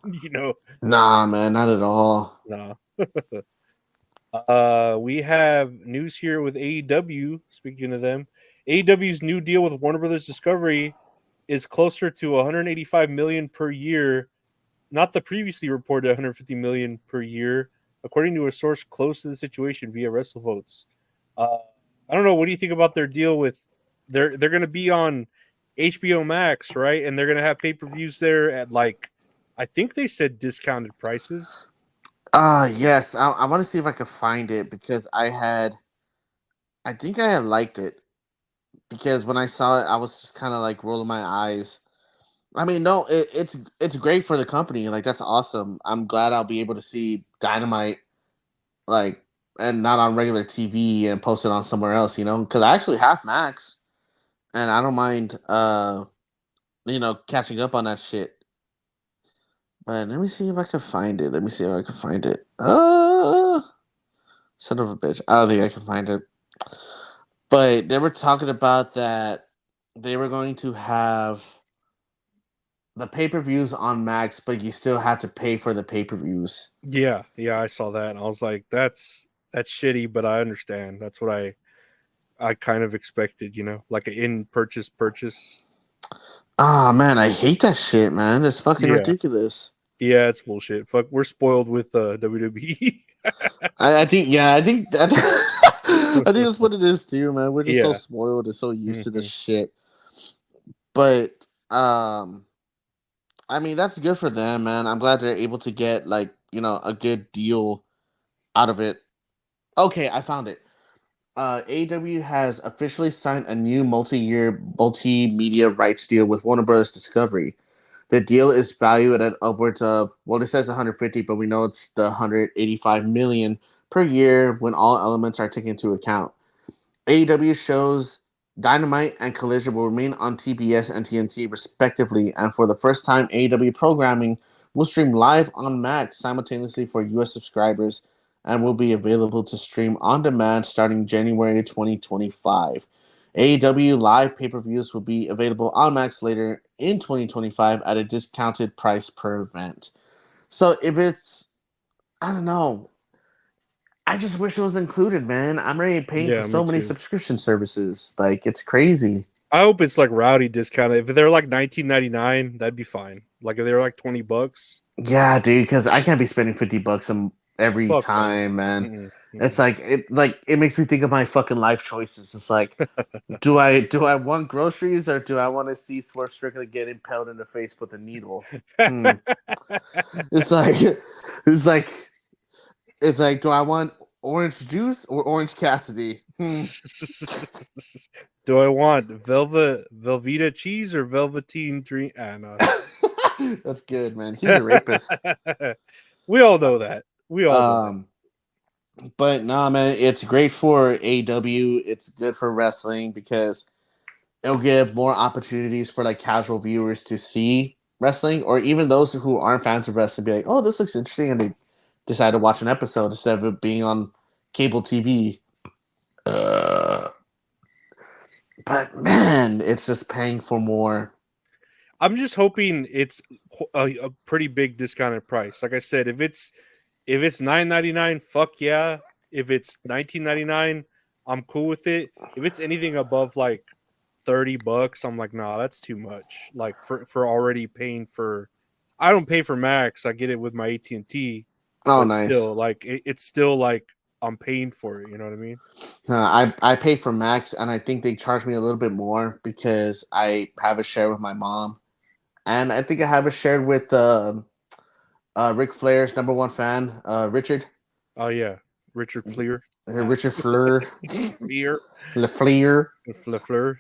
Nah, man, not at all. Nah. We have news here with AEW. Speaking of them, AEW's new deal with Warner Brothers Discovery is closer to 185 million per year, not the previously reported 150 million per year, according to a source close to the situation via WrestleVotes. I don't know. What do you think about their deal with? They're going to be on HBO Max, right? And they're going to have pay-per-views there at like, I think they said discounted prices. Yes. I want to see if I can find it because I think I had liked it because when I saw it, I was just kind of like rolling my eyes. I mean, no, it's great for the company. Like, that's awesome. I'm glad I'll be able to see Dynamite, like, and not on regular TV and post it on somewhere else, because I actually have Max. And I don't mind, catching up on that shit. But let me see if I can find it. Son of a bitch. I don't think I can find it. But they were talking about that they were going to have the pay-per-views on Max, but you still had to pay for the pay-per-views. Yeah, I saw that. And I was like, that's shitty, but I understand. That's what I kind of expected, like an in-purchase purchase. Oh, man, I hate that shit, man. It's fucking ridiculous. Yeah, it's bullshit. Fuck, we're spoiled with WWE. I think that's what it is too, man. We're just so spoiled and so used to this shit. But I mean, that's good for them, man. I'm glad they're able to get like, a good deal out of it. Okay, I found it. AEW has officially signed a new multi-year multimedia rights deal with Warner Bros. Discovery. The deal is valued at upwards of, well, it says 150, but we know it's the 185 million per year when all elements are taken into account. AEW shows Dynamite and Collision will remain on TBS and TNT respectively, and for the first time, AEW programming will stream live on Max simultaneously for US subscribers and will be available to stream on demand starting January 2025. AEW live pay-per-views will be available on Max later in 2025 at a discounted price per event. So if it's, I don't know, I just wish it was included, man. I'm already paying for so many subscription services. Like, it's crazy. I hope it's like rowdy discounted. If they're like $19.99, that'd be fine. Like if they're like $20. Yeah, dude, because I can't be spending $50 every time, man. Mm-hmm. It's like it makes me think of my fucking life choices. It's like, do I want groceries or do I want to see Swerve Strickland get impaled in the face with a needle? It's like, do I want orange juice or Orange Cassidy? Do I want Velveeta cheese or Velveteen dream? No. That's good, man. He's a rapist. We all know that. We all know that. But nah, man, it's great for AEW. It's good for wrestling because it'll give more opportunities for like casual viewers to see wrestling, or even those who aren't fans of wrestling be like, oh, this looks interesting, and they decide to watch an episode instead of it being on cable TV. But man, it's just paying for more. I'm just hoping it's a pretty big discounted price. Like I said, if it's $9.99, fuck yeah. If it's $19.99, I'm cool with it. If it's anything above like $30, I'm like, nah, that's too much. Like for already paying for, I don't pay for Max. I get it with my AT&T. Oh, nice. Still, like it's still like I'm paying for it. You know what I mean? I pay for Max, and I think they charge me a little bit more because I have a share with my mom. And I think I have it shared with Ric Flair's #1 fan, Richard. Oh yeah, Richard Fleer. Richard Fleur. Fleer. LeFleur. Fleur.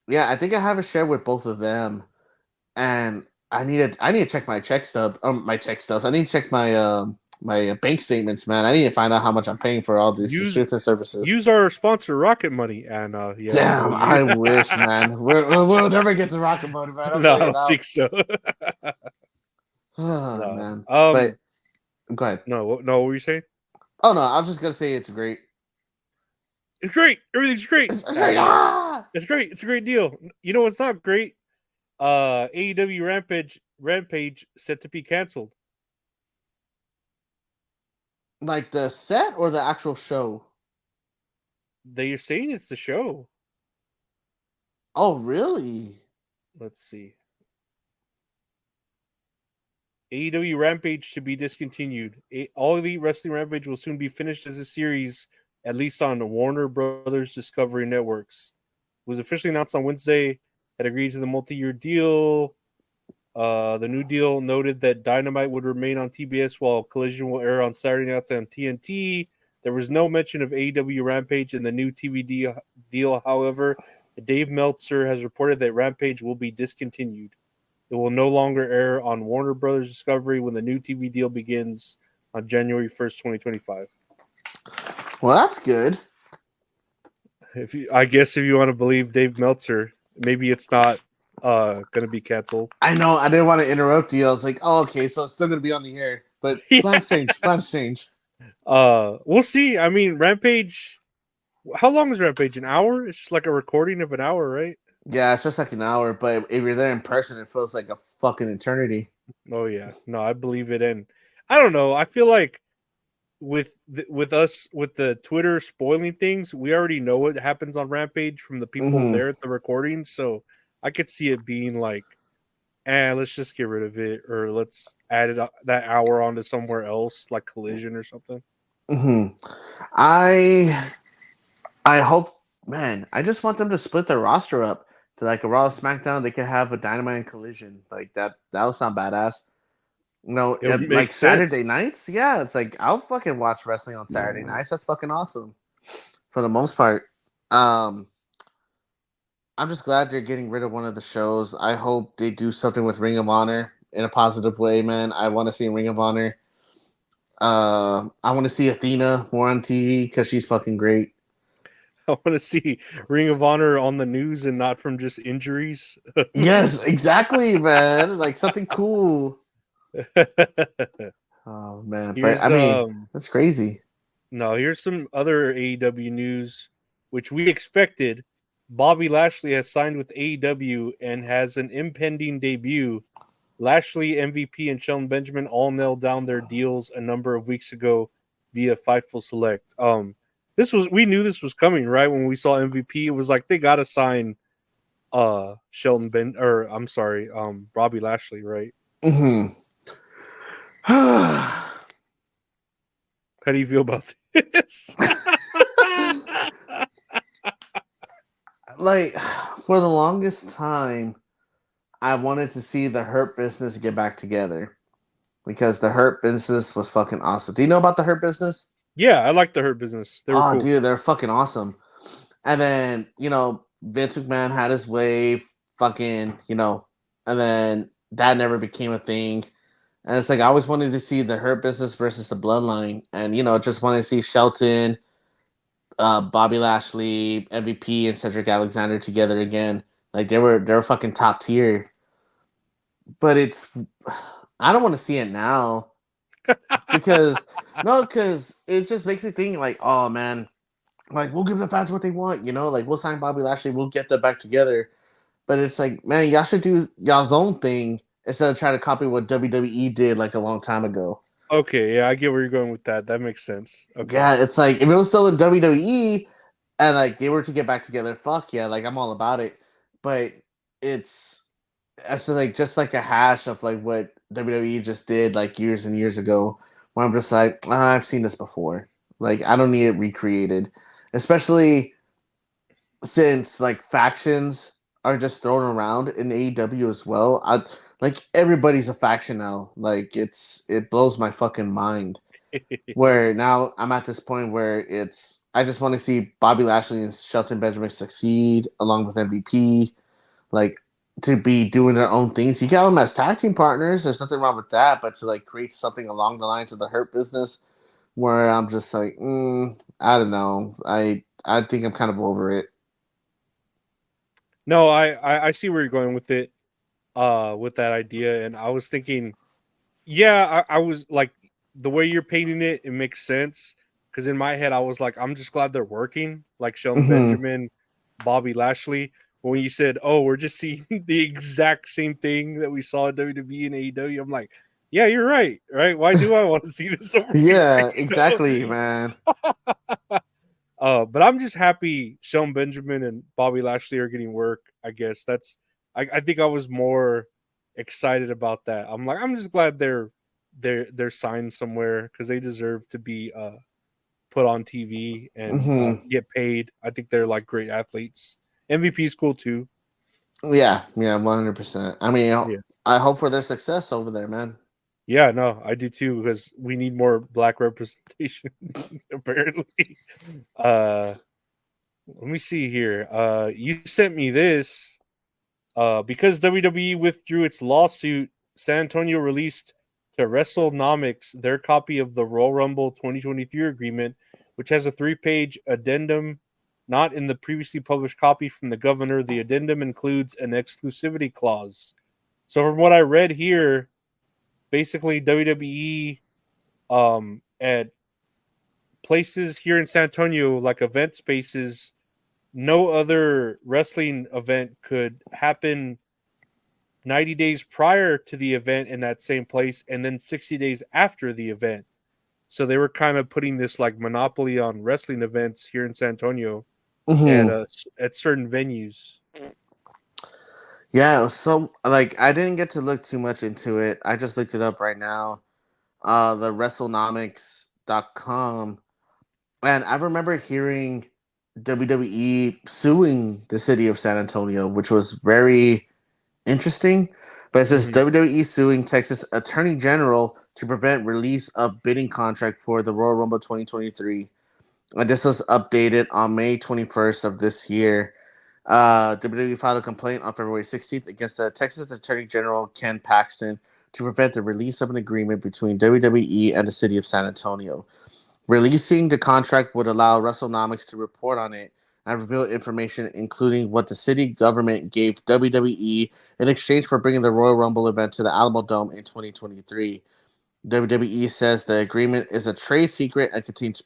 Yeah, I think I have it shared with both of them. And I need to check my check stub. My check stubs. I need to check my bank statements, man. I need to find out how much I'm paying for all these subscription services. Use our sponsor, Rocket Money, and yeah. Damn, I wish, man. We'll never get to Rocket Money, man. No, I don't think so. Oh, No. man. But go ahead. No, what were you saying? Oh no, I was just gonna say it's great. It's great. Everything's great. It's great. Ah! It's great. It's a great deal. You know what's not great? AEW Rampage set to be canceled. Like the set or the actual show? They're saying it's the show. Oh, really? Let's see. AEW Rampage to be discontinued. All Elite Wrestling Rampage will soon be finished as a series, at least on the Warner Brothers Discovery Networks. It was officially announced on Wednesday. Had agreed to the multi-year deal. The new deal noted that Dynamite would remain on TBS while Collision will air on Saturday nights on TNT. There was no mention of AEW Rampage in the new TV deal, however. Dave Meltzer has reported that Rampage will be discontinued. It will no longer air on Warner Brothers Discovery when the new TV deal begins on January 1st, 2025. Well, that's good. I guess if you want to believe Dave Meltzer, maybe it's not going to be canceled. I know. I didn't want to interrupt you. I was like, oh, okay, so it's still going to be on the air. But plans change. We'll see. I mean, Rampage, how long is Rampage? An hour? It's just like a recording of an hour, right? Yeah, it's just like an hour, but if you're there in person, it feels like a fucking eternity. Oh yeah, no, I believe it. And I don't know. I feel like with us with the Twitter spoiling things, we already know what happens on Rampage from the people there at the recording. So I could see it being like, let's just get rid of it, or let's add it that hour onto somewhere else, like Collision or something. I hope, man. I just want them to split their roster up. To like a Raw, SmackDown, they could have a Dynamite and Collision. Like that would sound badass. Like Saturday nights, yeah, it's like I'll fucking watch wrestling on Saturday nights. That's fucking awesome. For the most part, I'm just glad they're getting rid of one of the shows. I hope they do something with Ring of Honor in a positive way, man. I want to see Ring of Honor. I want to see Athena more on TV because she's fucking great. I want to see Ring of Honor on the news and not from just injuries. Yes, exactly, man. Like something cool. Oh man, but I mean, that's crazy. No, here's some other AEW news, which we expected. Bobby Lashley has signed with AEW and has an impending debut. Lashley, MVP, and Shelton Benjamin all nailed down their deals a number of weeks ago via Fightful Select. We knew this was coming, right? When we saw MVP, it was like they gotta sign Bobby Lashley, right? How do you feel about this? Like, for the longest time, I wanted to see the Hurt Business get back together because the Hurt Business was fucking awesome. Do you know about the Hurt Business? Yeah, I like the Hurt Business. They were cool. Dude, they're fucking awesome. And then, Vince McMahon had his way, fucking, and then that never became a thing. And it's like, I always wanted to see the Hurt Business versus the Bloodline. And, just wanted to see Shelton, Bobby Lashley, MVP, and Cedric Alexander together again. Like, they were fucking top tier. But I don't want to see it now. because it just makes me think like, oh man, like we'll give the fans what they want, like we'll sign Bobby Lashley, we'll get them back together. But it's like, man, y'all should do y'all's own thing instead of trying to copy what WWE did like a long time ago. Okay, yeah, I get where you're going with that. That makes sense. Okay. Yeah, it's like if it was still in WWE and like they were to get back together, fuck yeah, like I'm all about it. But it's just like a hash of like what WWE just did like years and years ago, where I'm just like, I've seen this before. Like, I don't need it recreated, especially since like factions are just thrown around in AEW as well. Like everybody's a faction now. Like it blows my fucking mind. Where now I'm at this point where I just want to see Bobby Lashley and Shelton Benjamin succeed along with MVP, like to be doing their own things. You got them as tag team partners. There's nothing wrong with that, but to like create something along the lines of the Hurt Business, where I'm just like, I don't know. I think I'm kind of over it. No, I see where you're going with it, with that idea, and I was thinking, yeah, I was like, the way you're painting it, it makes sense. Because in my head, I was like, I'm just glad they're working, like Shelton Benjamin, Bobby Lashley. But when you said, oh, we're just seeing the exact same thing that we saw at WWE and AEW, I'm like, yeah, you're right, right? Why do I want to see this over Yeah, here? exactly, man. But I'm just happy Shelton Benjamin and Bobby Lashley are getting work. I guess I think I was more excited about that. I'm like, I'm just glad they're signed somewhere because they deserve to be put on TV and get paid. I think they're like great athletes. MVP is cool too. Yeah, 100%. I mean, I hope for their success over there, man. Yeah, no, I do too because we need more black representation. Apparently, let me see here. You sent me this. Because WWE withdrew its lawsuit, San Antonio released to WrestleNomics their copy of the Royal Rumble 2023 agreement, which has a 3-page addendum. Not in the previously published copy from the governor, the addendum includes an exclusivity clause. So from what I read here, basically WWE at places here in San Antonio, like event spaces, no other wrestling event could happen 90 days prior to the event in that same place and then 60 days after the event. So they were kind of putting this like monopoly on wrestling events here in San Antonio at certain venues. Yeah, so like I didn't get to look too much into it. I just looked it up right now. The WrestleNomics.com. And I remember hearing WWE suing the city of San Antonio, which was very interesting. But it says WWE suing Texas Attorney General to prevent release of bidding contract for the Royal Rumble 2023. And this was updated on May 21st of this year. WWE filed a complaint on February 16th against the Texas Attorney General Ken Paxton to prevent the release of an agreement between WWE and the city of San Antonio. Releasing the contract would allow WrestleNomics to report on it and reveal information including what the city government gave WWE in exchange for bringing the Royal Rumble event to the Alamo Dome in 2023. WWE says the agreement is a trade secret and contains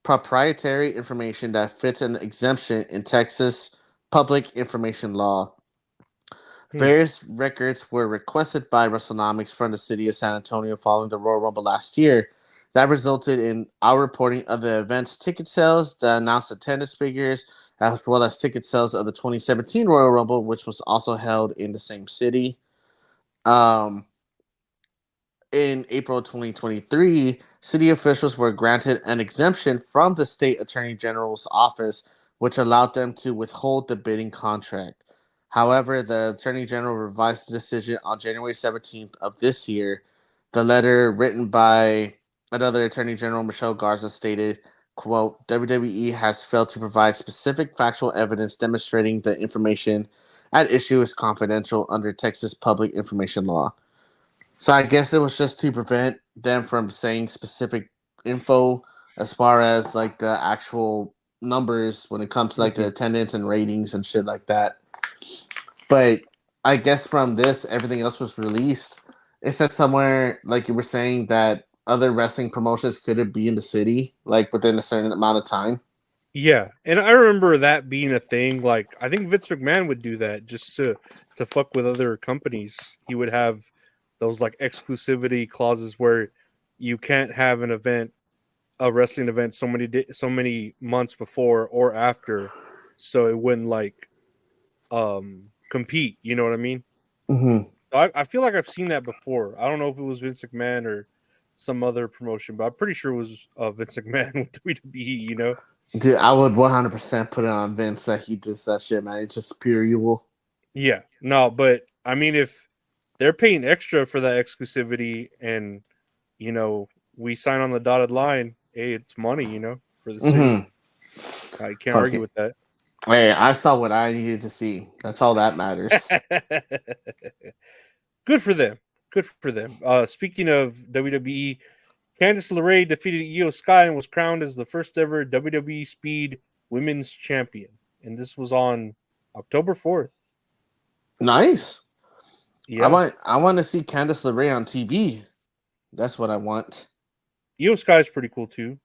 proprietary information that fits an exemption in Texas public information law. Various records were requested by WrestleNomics from the city of San Antonio following the Royal Rumble last year. That resulted in our reporting of the event's ticket sales, the announced attendance figures, as well as ticket sales of the 2017 Royal Rumble, which was also held in the same city. In April 2023, city officials were granted an exemption from the state attorney general's office, which allowed them to withhold the bidding contract. However, the attorney general revised the decision on January 17th of this year. The letter written by another attorney general, Michelle Garza, stated, quote, WWE has failed to provide specific factual evidence demonstrating the information at issue is confidential under Texas public information law. So I guess it was just to prevent them from saying specific info as far as like the actual numbers when it comes to like the attendance and ratings and shit like that. But I guess from this, everything else was released. It said somewhere, like you were saying, that other wrestling promotions couldn't be in the city like within a certain amount of time. Yeah, and I remember that being a thing. Like, I think Vince McMahon would do that just to fuck with other companies. He would have those like exclusivity clauses where you can't have an event, a wrestling event, so many months before or after, so it wouldn't like compete. You know what I mean? Mm-hmm. I feel like I've seen that before. I don't know if it was Vince McMahon or some other promotion, but I'm pretty sure it was Vince McMahon with WWE. You know? Dude, I would 100% put it on Vince that he does that shit, man. It's just pure evil. Yeah, no, but I mean, if they're paying extra for that exclusivity, and we sign on the dotted line, hey, it's money, for the city. I can't Fuck argue it. with that. Hey, I saw what I needed to see. That's all that matters. Good for them. Good for them. Speaking of WWE, Candice LeRae defeated Io Sky and was crowned as the first ever WWE Speed Women's Champion. And this was on October 4th. Nice. Yeah. I want to see Candice LeRae on TV. That's what I want. Io Sky is pretty cool too.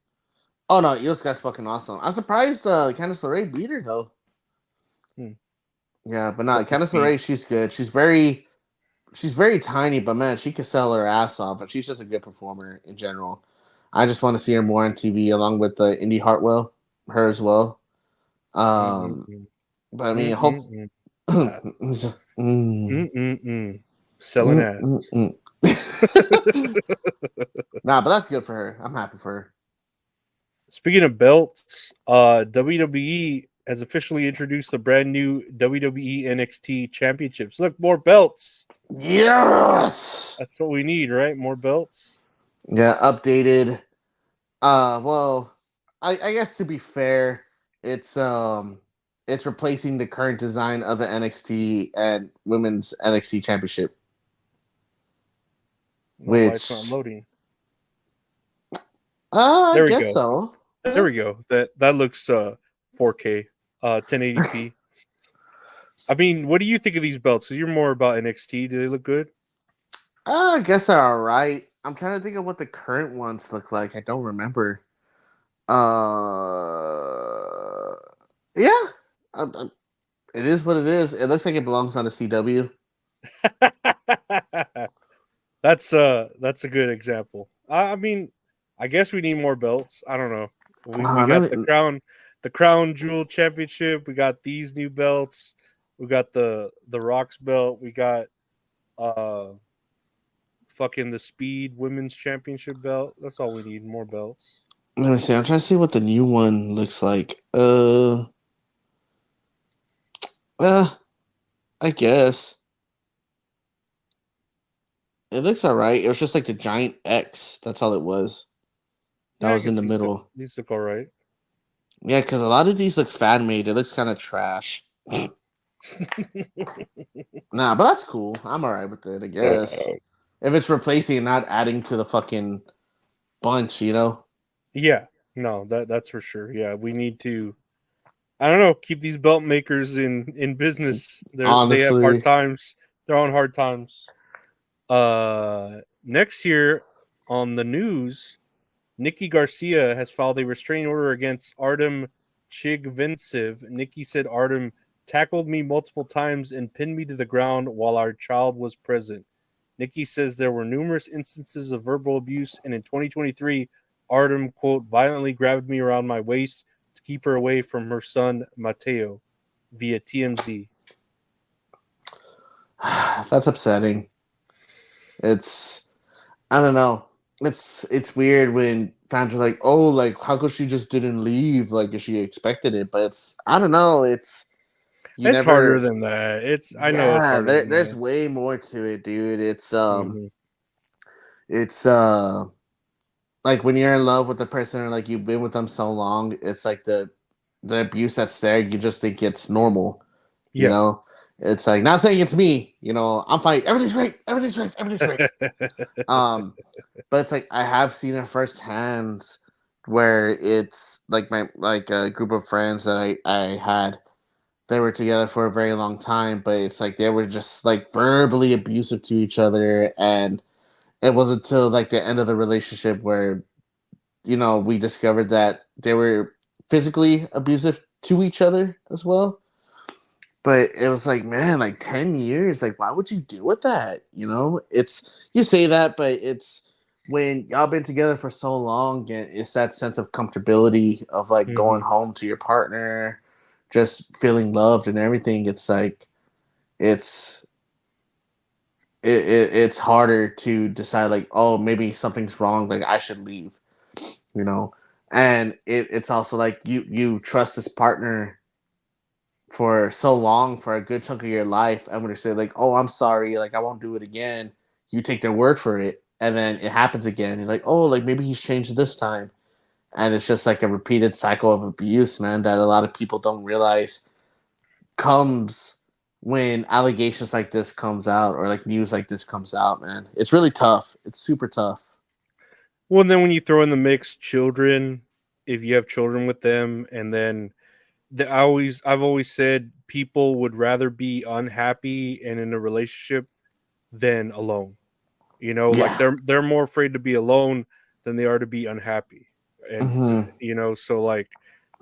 Oh no, Io Sky's fucking awesome. I'm surprised Candice LeRae beat her though. Yeah, but no, Candice LeRae, she's good. She's very tiny, but man, she can sell her ass off, and she's just a good performer in general. I just want to see her more on TV, along with Indy Hartwell, her as well. But I mean, hope. Selling ass. Nah, but that's good for her. I'm happy for her. Speaking of belts, WWE has officially introduced the brand new WWE NXT championships. Look, more belts. Yes, that's what we need, right? More belts. Yeah, updated. Well, I guess to be fair, it's replacing the current design of the NXT and Women's NXT Championship. Why it's not loading? I guess so. There we go. That looks 4K, 1080p. I mean, what do you think of these belts? So you're more about NXT. Do they look good? I guess they're all right. I'm trying to think of what the current ones look like. I don't remember. Yeah. It is what it is. It looks like it belongs on the CW. That's a good example. I mean, I guess we need more belts. I don't know. We got the Crown Jewel Championship. We got these new belts. We got the Rock's belt. We got fucking the Speed Women's Championship belt. That's all we need. More belts. Let me see. I'm trying to see what the new one looks like. I guess it looks all right. It was just like the giant X. That's all it was. That was in the middle. These look all right. Yeah, because a lot of these look fan made. It looks kind of trash. Nah, but that's cool. I'm all right with it, I guess. If it's replacing and not adding to the fucking bunch, Yeah, no, that's for sure. Yeah, we need to. I don't know. Keep these belt makers in business. They have hard times. They're on hard times. Next year on the news, Nikki Garcia has filed a restraining order against Artem Chigvintsev. Nikki said Artem tackled me multiple times and pinned me to the ground while our child was present. Nikki says there were numerous instances of verbal abuse, and in 2023, Artem, quote, violently grabbed me around my waist to keep her away from her son, Mateo, via TMZ. That's upsetting. I don't know. It's weird when fans are like, oh, like, how come she just didn't leave? Like, if she expected it. But I don't know. It's harder than that. I know it's harder. There's way more to it, dude. It's like when you're in love with the person or like you've been with them so long, it's like the abuse that's there, you just think it's normal. You know? It's like, not saying it's me, I'm fine. Everything's right. But it's like I have seen it firsthand where it's like a group of friends that I had. They were together for a very long time, but it's like they were just like verbally abusive to each other, and it wasn't until like the end of the relationship where we discovered that they were physically abusive to each other as well. But it was like, man, like 10 years, like why would you do with that? It's, you say that, but it's when y'all been together for so long, and it's that sense of comfortability of like going home to your partner, just feeling loved and everything. It's like it's harder to decide like, oh, maybe something's wrong, like I should leave, And it's also like you trust this partner for so long, for a good chunk of your life, and when they say like, "Oh, I'm sorry, like I won't do it again," you take their word for it, and then it happens again. You're like, "Oh, like maybe he's changed this time," and it's just like a repeated cycle of abuse, man, that a lot of people don't realize comes when allegations like this comes out or like news like this comes out, man. It's really tough. It's super tough. Well, and then when you throw in the mix children, if you have children with them, and then I've always said people would rather be unhappy and in a relationship than alone. You know, like Yeah. they're more afraid to be alone than they are to be unhappy. And Mhm. you know, so like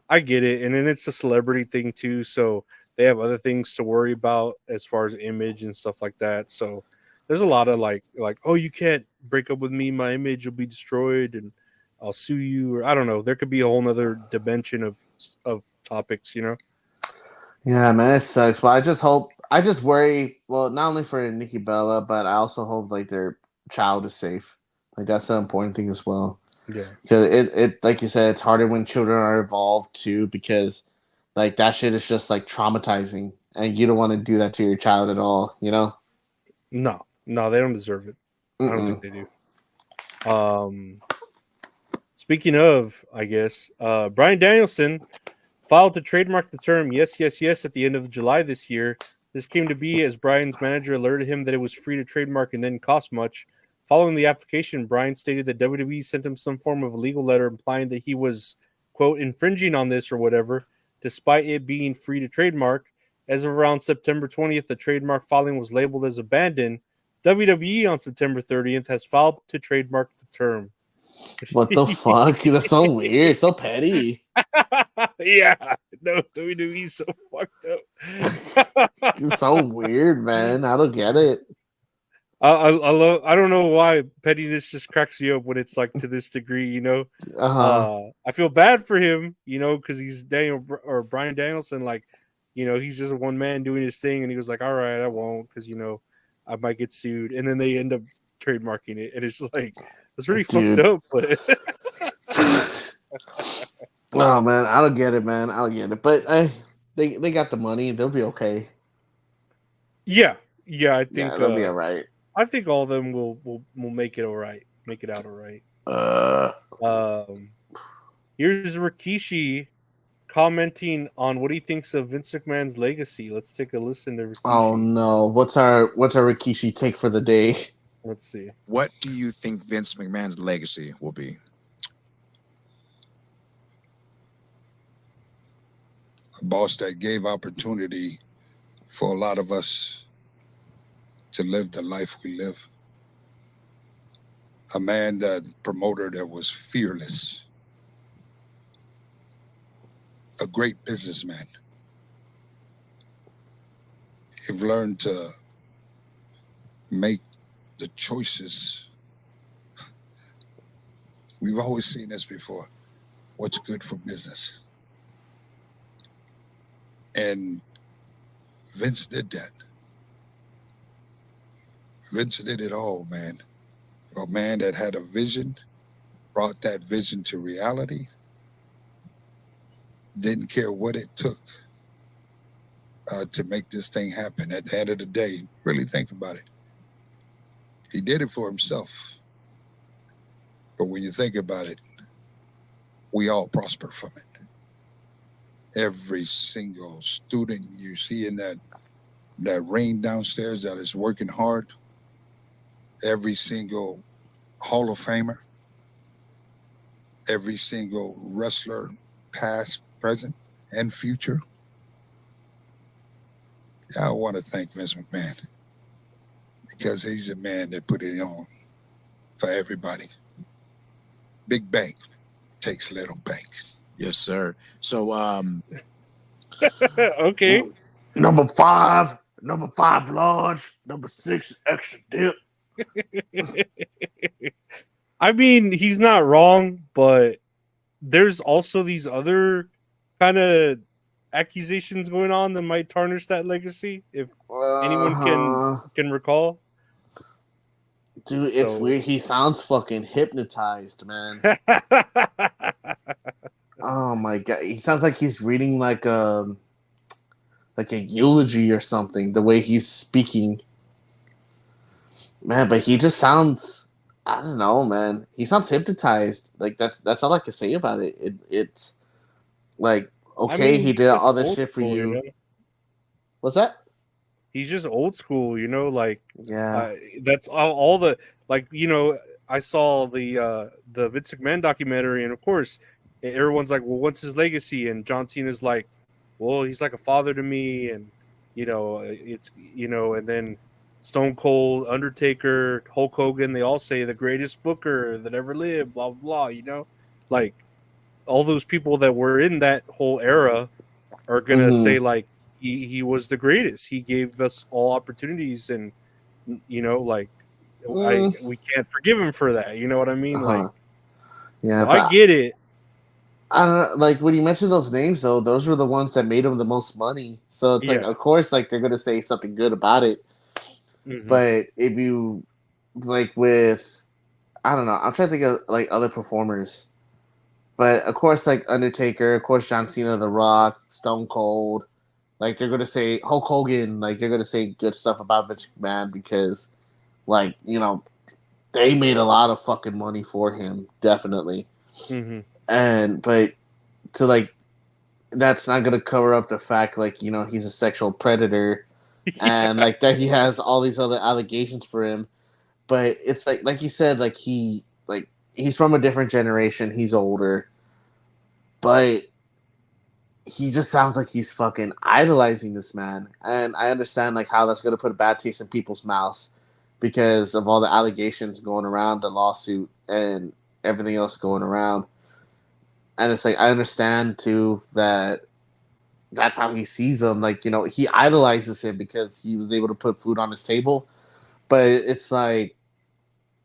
I get it. And then it's a celebrity thing too, so they have other things to worry about as far as image and stuff like that. So there's a lot of like oh, you can't break up with me, my image will be destroyed and I'll sue you, or I don't know. There could be a whole nother dimension of topics, you know. Yeah, man, it sucks. But I just worry. Well, not only for Nikki Bella, but I also hope like their child is safe. Like that's the important thing as well. Yeah. Because it like you said, it's harder when children are involved too. Because like that shit is just like traumatizing, and you don't want to do that to your child at all. You know? No, they don't deserve it. I don't think Mm-mm. they do. Speaking of, I guess, Bryan Danielson filed to trademark the term "yes, yes, yes" at the end of July this year. This came to be as Bryan's manager alerted him that it was free to trademark and didn't cost much. Following the application, Bryan stated that WWE sent him some form of a legal letter implying that he was, quote, infringing on this or whatever, despite it being free to trademark. As of around September 20th, the trademark filing was labeled as abandoned. WWE on September 30th has filed to trademark the term. What the fuck? That's so weird. So petty. Yeah, no, WWE's so fucked up. It's so weird, man. I don't get it. I love. I don't know why pettiness just cracks you up when it's like to this degree. You know, Uh-huh. I feel bad for him. You know, because he's Bryan Danielson. Like, you know, he's just one man doing his thing, and he was like, "All right, I won't," because you know, I might get sued, and then they end up trademarking it, and it's like it's really fucked Dude. up. But Oh man, I don't get it, man. I don't get it. But they got the money. They'll be okay. yeah, Yeah, they'll be all right. I think all of them will make it all right, make it out all right. Uh, Here's Rikishi commenting on what he thinks of Vince McMahon's legacy. Let's take a listen to Rikishi. oh no. What's our Rikishi take for the day? Let's see. What do you think Vince McMahon's legacy will be? A boss that gave opportunity for a lot of us to live the life we live. A man, that promoter that was fearless. A great businessman. You've learned to make the choices. We've always seen this before. What's good for business? And Vince did that. Vince did it all, man. A man that had a vision, brought that vision to reality, didn't care what it took to make this thing happen. At the end of the day, really think about it. He did it for himself. But when you think about it, we all prosper from it. Every single student you see in that ring downstairs that is working hard, every single Hall of Famer, every single wrestler, past, present, and future. I want to thank Vince McMahon because he's a man that put it on for everybody. Big bank takes little banks. Yes, sir. So, Okay. Number 5, large. Number 6, extra dip. I mean, he's not wrong, but there's also these other kind of accusations going on that might tarnish that legacy, if anyone can recall. Dude, it's weird. He sounds fucking hypnotized, man. Oh my god, he sounds like he's reading like a eulogy or something. The way he's speaking, man. But he just sounds. I don't know, man. He sounds hypnotized. Like that's all I can say about it. It's like I okay, mean, he he's did just all this old shit for school, you. know? What's that? He's just old school, like Yeah. that's all the like. I saw the Vince McMahon documentary, and of course, everyone's like, "Well, what's his legacy?" And John Cena's like, "Well, he's like a father to me," and it's and then Stone Cold, Undertaker, Hulk Hogan, they all say the greatest booker that ever lived, blah blah blah. Like all those people that were in that whole era are gonna Mhm. say like he was the greatest. He gave us all opportunities, and like Mm, we can't forgive him for that. You know what I mean? Like, uh-huh. Yeah, so I but get it. I don't know, like when you mentioned those names though, those were the ones that made him the most money. So it's like, Yeah. of course, like they're gonna say something good about it. Hmm. But if you like with, I don't know, I'm trying to think of like other performers. But of course, like Undertaker, of course, John Cena, The Rock, Stone Cold, like they're gonna say Hulk Hogan, like they're gonna say good stuff about Vince McMahon because, like they made a lot of fucking money for him, definitely. Hmm. And but to like that's not gonna cover up the fact like he's a sexual predator and Yeah. like that he has all these other allegations for him. But it's like you said, like he's from a different generation, he's older, but he just sounds like he's fucking idolizing this man. And I understand like how that's gonna put a bad taste in people's mouths because of all the allegations going around, the lawsuit and everything else going around. And it's like I understand too that that's how he sees him. Like, he idolizes him because he was able to put food on his table. But it's like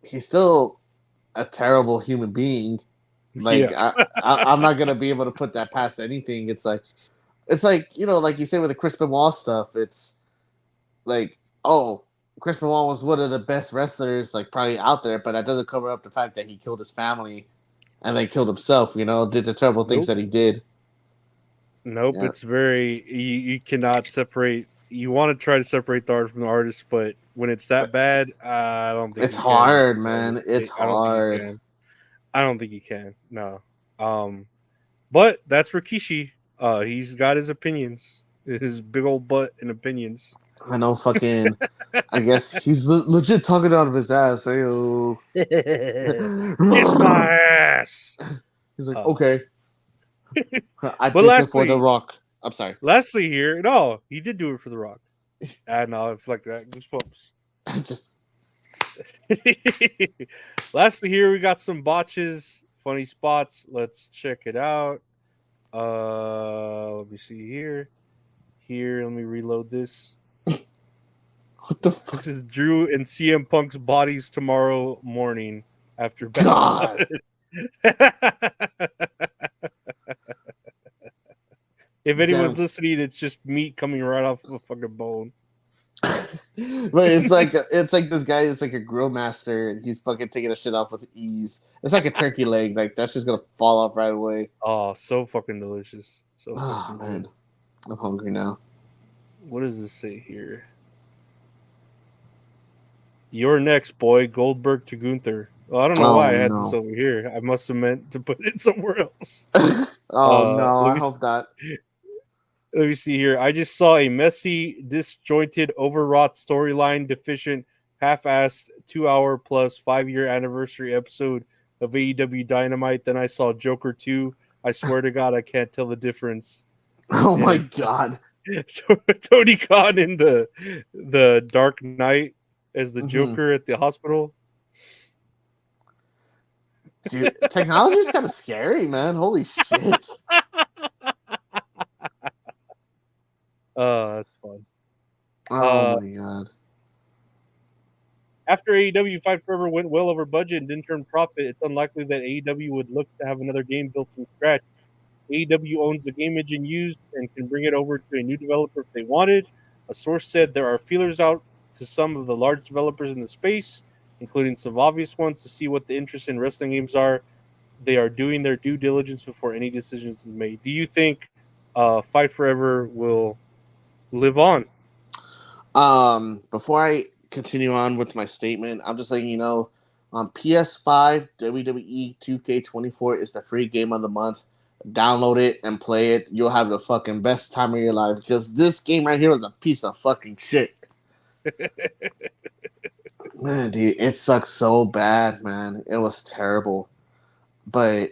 he's still a terrible human being. Like Yeah. I'm not gonna be able to put that past anything. It's like like you say with the Chris Benoit stuff. It's like, oh, Chris Benoit was one of the best wrestlers like probably out there, but that doesn't cover up the fact that he killed his family and then killed himself. Did the terrible things Nope. that he did. Nope. Yeah, It's very you cannot separate. You want to try to separate the art from the artist, but when it's that bad, I don't think it's you can. hard, man. It's I don't think you hard. can. I don't think you can. No. But that's Rikishi. He's got his opinions, his big old butt and opinions. I know, fucking. I guess he's legit talking out of his ass. Ayo. Kiss my ass. He's like, Uh, okay, I but did it for the lastly, Rock. I'm sorry. here, no, he did do it for The Rock. No, it's like that. Goosebumps. Lastly, here we got some botches, funny spots. Let's check it out. Let me see here. Let me reload this. What the fuck? This is Drew and CM Punk's bodies tomorrow morning after Bad God. Blood. If anyone's Damn. listening, it's just meat coming right off of a fucking bone. But it's like this guy is like a grill master and he's fucking taking a shit off with ease. It's like a turkey leg, like that's just gonna fall off right away. Oh, so fucking delicious. So Oh fucking man, good. I'm hungry now. What does this say here? You're next, boy. Goldberg to Gunther. Well, I don't know why I had this No. over here. I must have meant to put it somewhere else. No, let I me- hope not. Let me see here. I just saw a messy, disjointed, overwrought storyline, deficient, half-assed 2-hour plus 5-year anniversary episode of AEW Dynamite. Then I saw Joker 2. I swear to God, I can't tell the difference. Oh my And god. Tony Khan in the Dark Knight as the Mhm. Joker at the hospital. Dude, technology is kind of scary, man. Holy shit. That's fun. Oh my god. After AEW Fight Forever went well over budget and didn't turn profit, it's unlikely that AEW would look to have another game built from scratch. AEW owns the game engine used and can bring it over to a new developer if they wanted. A source said there are feelers out to some of the large developers in the space, including some obvious ones, to see what the interest in wrestling games are. they are doing their due diligence before any decisions is made. Do you think Fight Forever will live on? Before I continue on with my statement, I'm just letting you know, on PS5, WWE 2K24 is the free game of the month. Download it and play it. You'll have the fucking best time of your life, because this game right here is a piece of fucking shit. Man, dude, it sucks so bad, man. It was terrible. But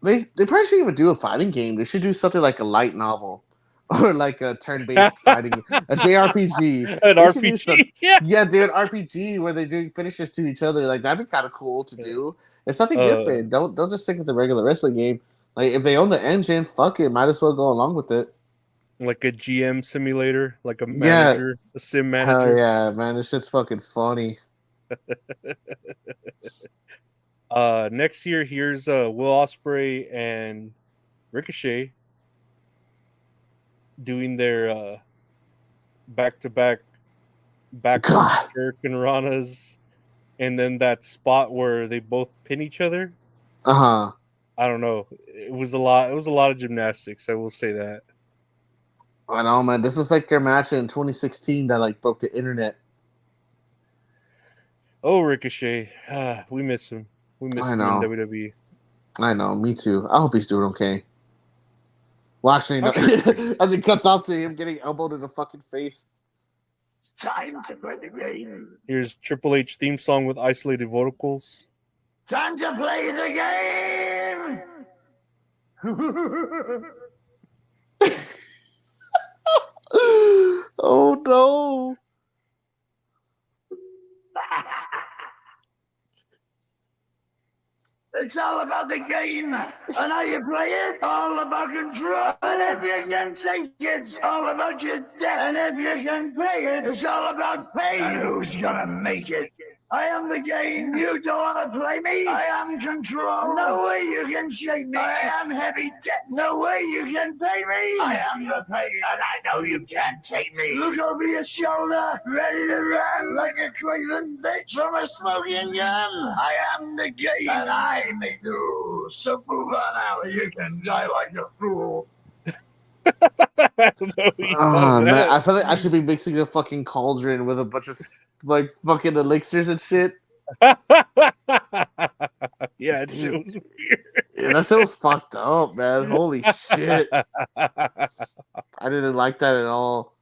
they probably shouldn't even do a fighting game. They should do something like a light novel. Or like a turn-based fighting, a JRPG. An They should do some- RPG? Yeah. Yeah, dude, RPG where they do finishes to each other. Like, that'd be kind of cool to do. It's something different. Don't just stick with the regular wrestling game. Like, if they own the engine, fuck it, might as well go along with it. Like a GM simulator, like a manager, a sim manager. Hell yeah, man, this shit's fucking funny. Next year, here's Will Ospreay and Ricochet doing their back-to-back God. Hurricane Ranas, and then that spot where they both pin each other. Uh-huh. I don't know. It was a lot of gymnastics, I will say that. I know, man. This is like their match in 2016 that like broke the internet. Oh, Ricochet. We miss him. We miss I him know. in WWE. I know, me too. I hope he's doing okay. Well, actually, no. As it cuts off to him getting elbowed in the fucking face. It's time to play the game. Here's Triple H theme song with isolated vocals. Time to play the game. Oh no. It's all about the game and how you play it. All about control. And if you can take it, it's all about your debt. And if you can pay it, it's all about pay. And who's gonna make it? I am the game. You don't want to play me. I am control. No way you can shake me. I am heavy debt. No way you can pay me. I am the pain, and I know you can't take me. Look over your shoulder, ready to run like a crazy bitch from a smoking gun. I am the game, and I may do. So move on out, or you can die like a fool. I don't know who you thought of Man, that. I feel like I should be mixing a fucking cauldron with a bunch of like fucking elixirs and shit. Yeah, it was weird. Yeah, that shit was fucked up, man. Holy shit. I didn't like that at all.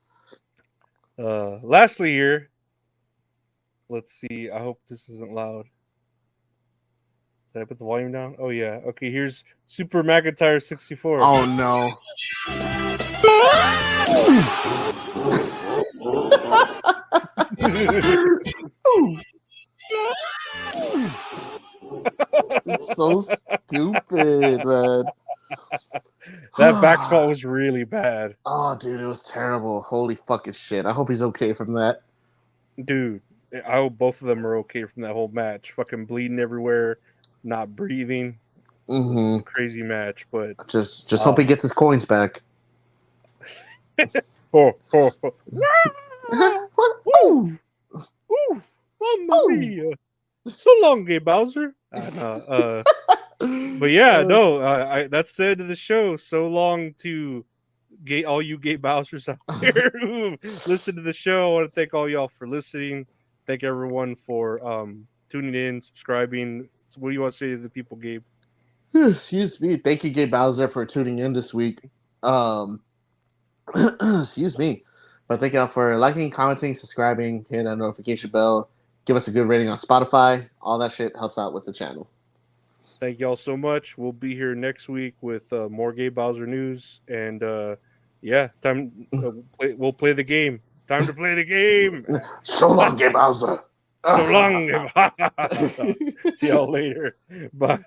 Lastly here, let's see. I hope this isn't loud. Did I put the volume down? Oh yeah. Okay, here's Super McIntyre 64. Oh no. It's so stupid, man. That back spot was really bad. Oh, dude, it was terrible. Holy fucking shit. I hope he's okay from that. Dude, I hope both of them are okay from that whole match. Fucking bleeding everywhere, not breathing. Mm-hmm. Crazy match, but Just hope he gets his coins back. oh. Ooh. Ooh, Mamma mia. So long, Gabe Bowser. But yeah, no, that's the end of the show. So long to all you Gabe Bowsers out there who listen to the show. I want to thank all y'all for listening. Thank everyone for tuning in, subscribing. So what do you want to say to the people, Gabe? Excuse me. Thank you, Gabe Bowser, for tuning in this week. Excuse me. But thank y'all for liking, commenting, subscribing, hitting that notification bell. Give us a good rating on Spotify. All that shit helps out with the channel. Thank y'all so much. We'll be here next week with more Gabe Bowser news. And yeah, we'll play the game. Time to play the game. So long, Gabe Bowser. So long. See y'all later. Bye.